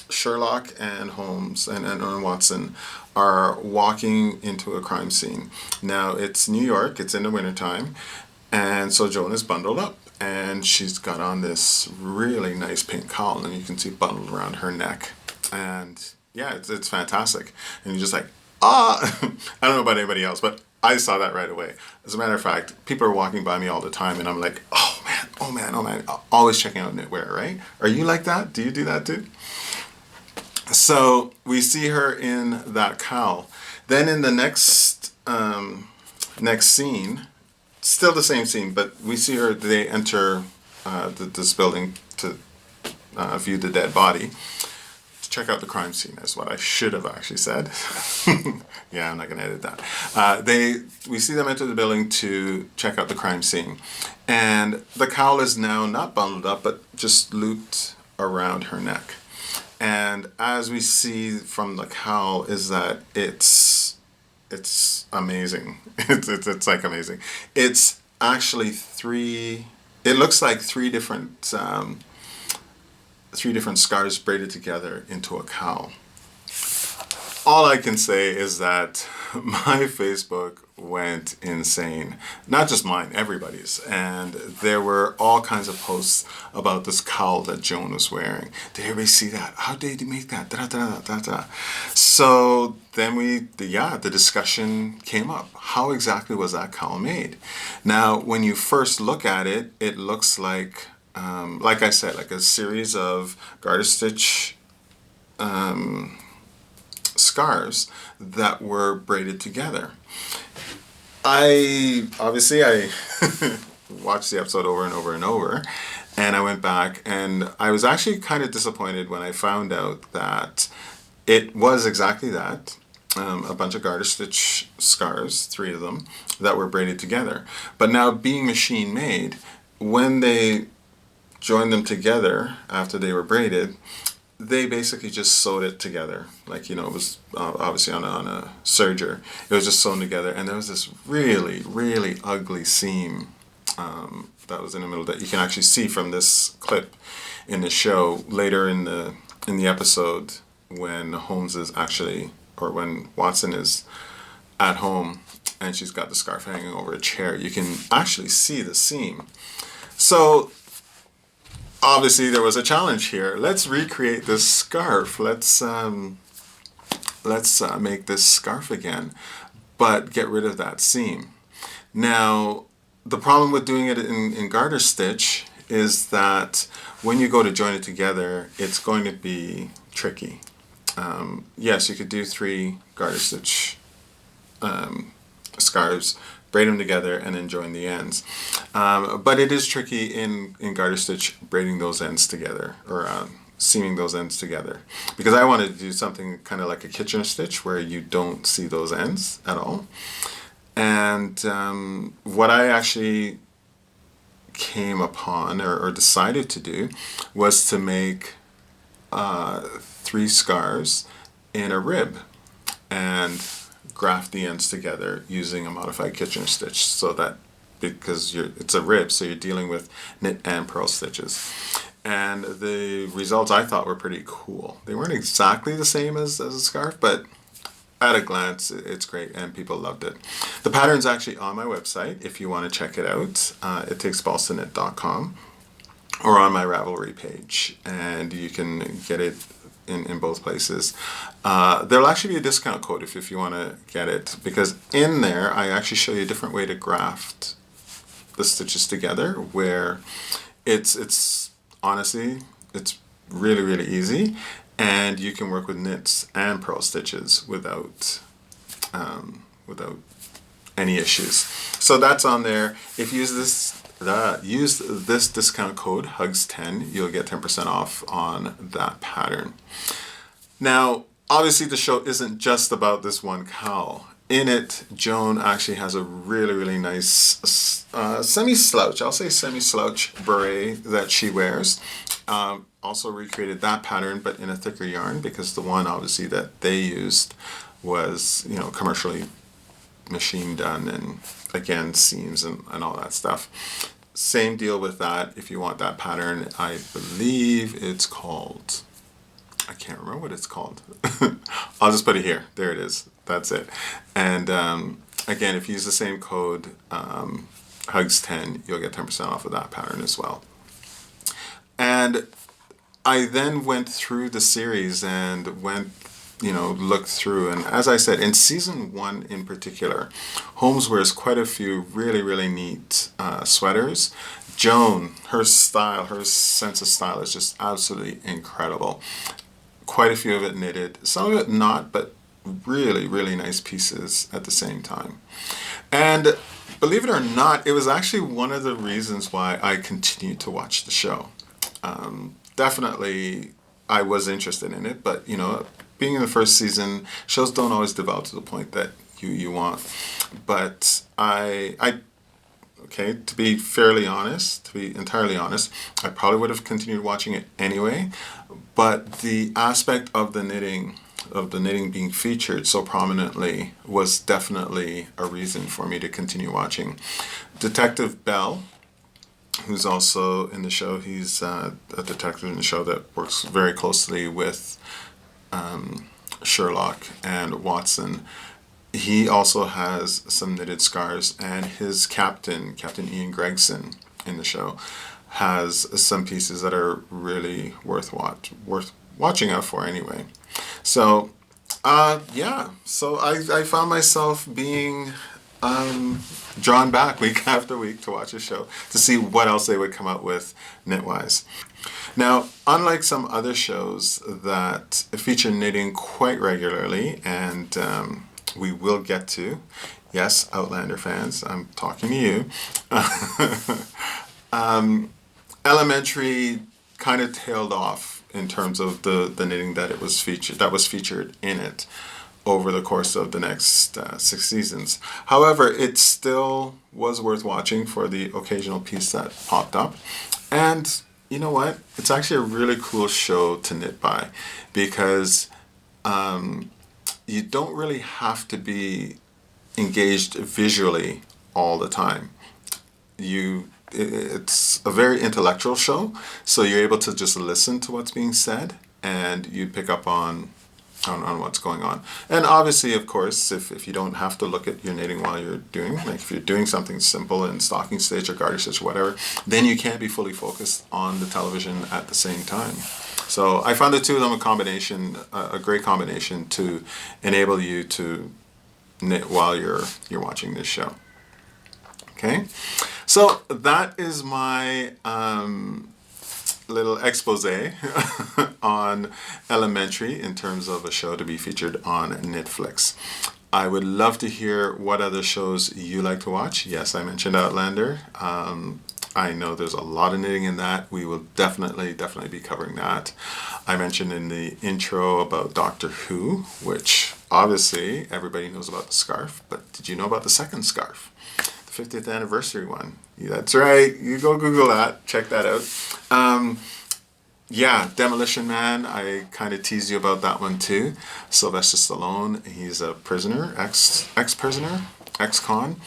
Sherlock and Holmes and Watson are walking into a crime scene. Now, it's New York, it's in the wintertime, and so Joan is bundled up, and she's got on this really nice pink cowl, and you can see bundled around her neck. And yeah, it's fantastic. And you're just like, I don't know about anybody else, but I saw that right away. As a matter of fact, people are walking by me all the time, and I'm like, oh man, always checking out knitwear, right? Are you like that? Do you do that too? So we see her in that cowl. Then in the next scene, still the same scene, but we see her, they enter this building to view the dead body. Check out the crime scene is what I should have actually said. Yeah, I'm not going to edit that. We see them enter the building to check out the crime scene. And the cowl is now not bundled up, but just looped around her neck. And as we see from the cowl is that it's amazing. It's like amazing. It's actually it looks like three different scarves braided together into a cowl. All I can say is that my Facebook went insane. Not just mine, everybody's. And there were all kinds of posts about this cowl that Joan was wearing. Did everybody see that? How did you make that? Da, da, da, da. So then the discussion came up. How exactly was that cowl made? Now, when you first look at it, it looks like I said, like a series of garter stitch scarves that were braided together. I watched the episode over and over and over, and I went back, and I was actually kind of disappointed when I found out that it was exactly that. A bunch of garter stitch scarves, 3 of them, that were braided together. But now being machine made, when they joined them together after they were braided, they basically just sewed it together. Like, it was obviously on a serger. It was just sewn together, and there was this really, really ugly seam that was in the middle that you can actually see from this clip in the show later in the episode when when Watson is at home and she's got the scarf hanging over a chair. You can actually see the seam. So obviously there was a challenge here. Let's recreate this scarf. Let's make this scarf again, but get rid of that seam. Now, the problem with doing it in garter stitch is that when you go to join it together, it's going to be tricky. Yes, you could do 3 garter stitch scarves, braid them together, and then join the ends. But it is tricky in garter stitch braiding those ends together, or seaming those ends together. Because I wanted to do something kind of like a Kitchener stitch where you don't see those ends at all. And what I actually came upon or decided to do was to make 3 scarves in a rib and graft the ends together using a modified Kitchener stitch, so that because it's a rib, so you're dealing with knit and purl stitches. And the results I thought were pretty cool. They weren't exactly the same as a scarf, but at a glance, it's great, and people loved it. The pattern's actually on my website if you want to check it out. It takes balls2knit.com, or on my Ravelry page, and you can get it in both places. There'll actually be a discount code if you want to get it, because in there I actually show you a different way to graft the stitches together, where it's honestly, it's really, really easy, and you can work with knits and purl stitches without any issues. So that's on there. If you use this discount code hugzzz10, you'll get 10% off on that pattern. Now, obviously the show isn't just about this one cowl. In it, Joan actually has a really, really nice semi-slouch, I'll say semi-slouch beret that she wears. Also recreated that pattern, but in a thicker yarn, because the one obviously that they used was, commercially machine done, and again, seams and all that stuff. Same deal with that. If you want that pattern, I believe it's called, I can't remember what it's called. I'll just put it here. There it is. That's it. And again, if you use the same code, hugzzz10, you'll get 10% off of that pattern as well. And I then went through the series and looked through. And as I said, in season 1 in particular, Holmes wears quite a few really, really neat sweaters. Joan, her style, her sense of style is just absolutely incredible. Quite a few of it knitted, some of it not, but really, really nice pieces at the same time. And believe it or not, it was actually one of the reasons why I continued to watch the show. definitely I was interested in it, but being in the first season, shows don't always develop to the point that you want. But okay, to be entirely honest, I probably would have continued watching it anyway. But the aspect of the knitting being featured so prominently was definitely a reason for me to continue watching. Detective Bell, who's also in the show, he's a detective in the show that works very closely with Sherlock and Watson. He also has some knitted scarves, and his Captain Ian Gregson in the show, has some pieces that are really worth watching out for anyway. So, so I found myself being drawn back week after week to watch a show to see what else they would come up with knit-wise. Now, unlike some other shows that feature knitting quite regularly, and we will get to, yes, Outlander fans, I'm talking to you, Elementary kind of tailed off in terms of the knitting that was featured in it over the course of the next 6 seasons. However, it still was worth watching for the occasional piece that popped up. And you know what? It's actually a really cool show to knit by, because you don't really have to be engaged visually all the time. It's a very intellectual show, so you're able to just listen to what's being said, and you pick up on what's going on. And obviously, of course, if you don't have to look at your knitting while you're doing, like if you're doing something simple in stocking stitch or garter stitch or whatever, then you can't be fully focused on the television at the same time. So I found the two of them a great combination to enable you to knit while you're watching this show. Okay, so that is my little expose on Elementary in terms of a show to be featured on Knitflix. I would love to hear what other shows you like to watch. Yes, I mentioned Outlander. I know there's a lot of knitting in that. We will definitely be covering that. I mentioned in the intro about Doctor Who, which obviously everybody knows about the scarf, but did you know about the second scarf? The 50th anniversary one. Yeah, that's right. You go Google that. Check that out. Demolition Man. I kind of teased you about that one too. Sylvester Stallone. He's a prisoner, ex-prisoner, ex-con,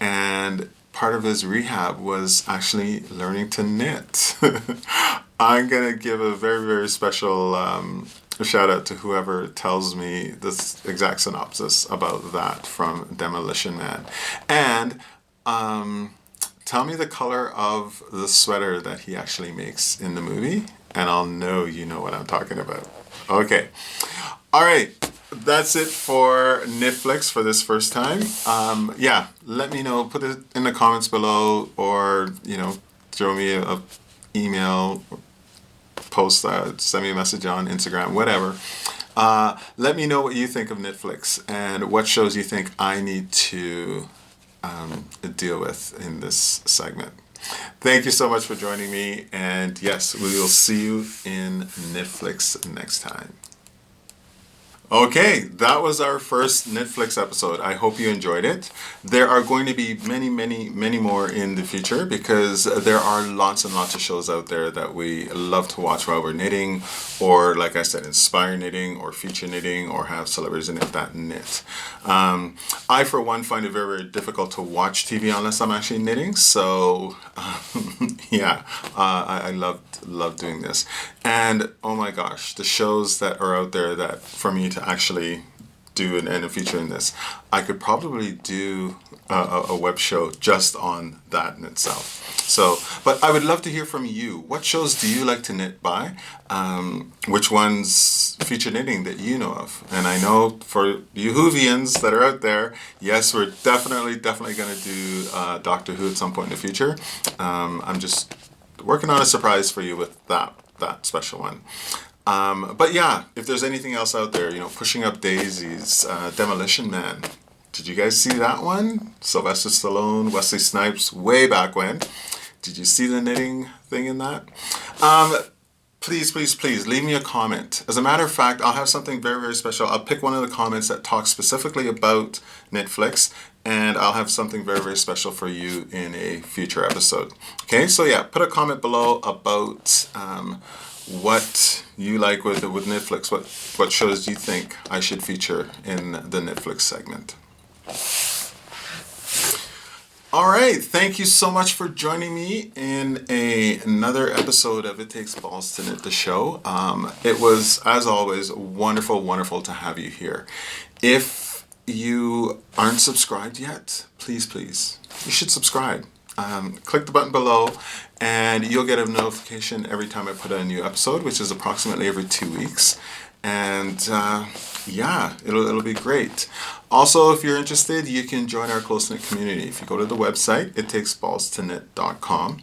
and part of his rehab was actually learning to knit. I'm gonna give a very, very special shout out to whoever tells me this exact synopsis about that from Demolition Man. And tell me the color of the sweater that he actually makes in the movie, and I'll know you know what I'm talking about. Okay. All right. That's it for Knitflix for this first time. Let me know. Put it in the comments below, or, throw me a email, post, send me a message on Instagram, whatever. Let me know what you think of Knitflix and what shows you think I need to deal with in this segment. Thank you so much for joining me, and yes, we will see you in Knitflix next time. Okay, that was our first Knitflix episode. I hope you enjoyed it. There are going to be many, many, many more in the future, because there are lots and lots of shows out there that we love to watch while we're knitting, or like I said, inspire knitting or feature knitting, or have celebrities in it that knit. I, for one, find it very, very difficult to watch TV unless I'm actually knitting. So I love doing this. And oh my gosh, the shows that are out there that for me to actually do and a feature in this, I could probably do a web show just on that in itself. So, but I would love to hear from you. What shows do you like to knit by? Which ones feature knitting that you know of? And I know for you Whovians that are out there, yes, we're definitely going to do Doctor Who at some point in the future. I'm just working on a surprise for you with that special one. But yeah, if there's anything else out there, Pushing Up Daisies, Demolition Man. Did you guys see that one? Sylvester Stallone, Wesley Snipes, way back when. Did you see the knitting thing in that? please leave me a comment. As a matter of fact, I'll have something very, very special. I'll pick one of the comments that talks specifically about Knitflix, and I'll have something very, very special for you in a future episode. Okay, so yeah, put a comment below about what you like with Knitflix. What shows do you think I should feature in the Knitflix segment? All right, thank you so much for joining me in another episode of It Takes Balls to Knit the show. It was, as always, wonderful to have you here. If you aren't subscribed yet, please, you should subscribe. Click the button below and you'll get a notification every time I put out a new episode, which is approximately every 2 weeks. And yeah, it'll be great. Also, if you're interested, you can join our close-knit community. If you go to the website, ittakesballstonit.com,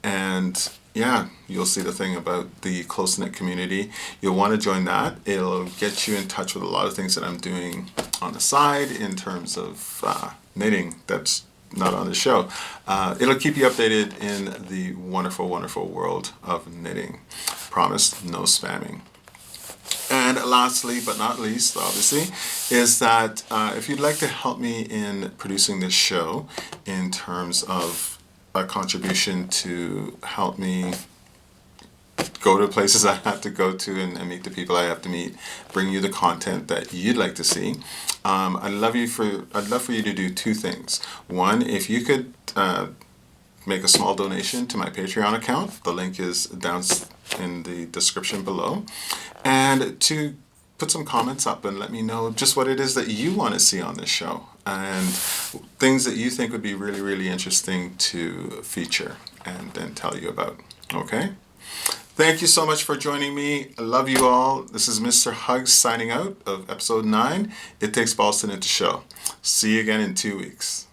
and yeah, you'll see the thing about the close-knit community. You'll want to join that. It'll get you in touch with a lot of things that I'm doing on the side in terms of knitting that's not on the show. It'll keep you updated in the wonderful world of knitting. Promise, no spamming. And lastly, but not least, obviously, is that if you'd like to help me in producing this show in terms of a contribution to help me go to places I have to go to and meet the people I have to meet, bring you the content that you'd like to see, I'd love for you to do two things. One, if you could make a small donation to my Patreon account. The link is down in the description below. And to put some comments up and let me know just what it is that you want to see on this show and things that you think would be really, really interesting to feature and then tell you about. Okay? Thank you so much for joining me. I love you all. This is Mr. hugzzz signing out of episode 9. It Takes Balls to Knit the show. See you again in 2 weeks.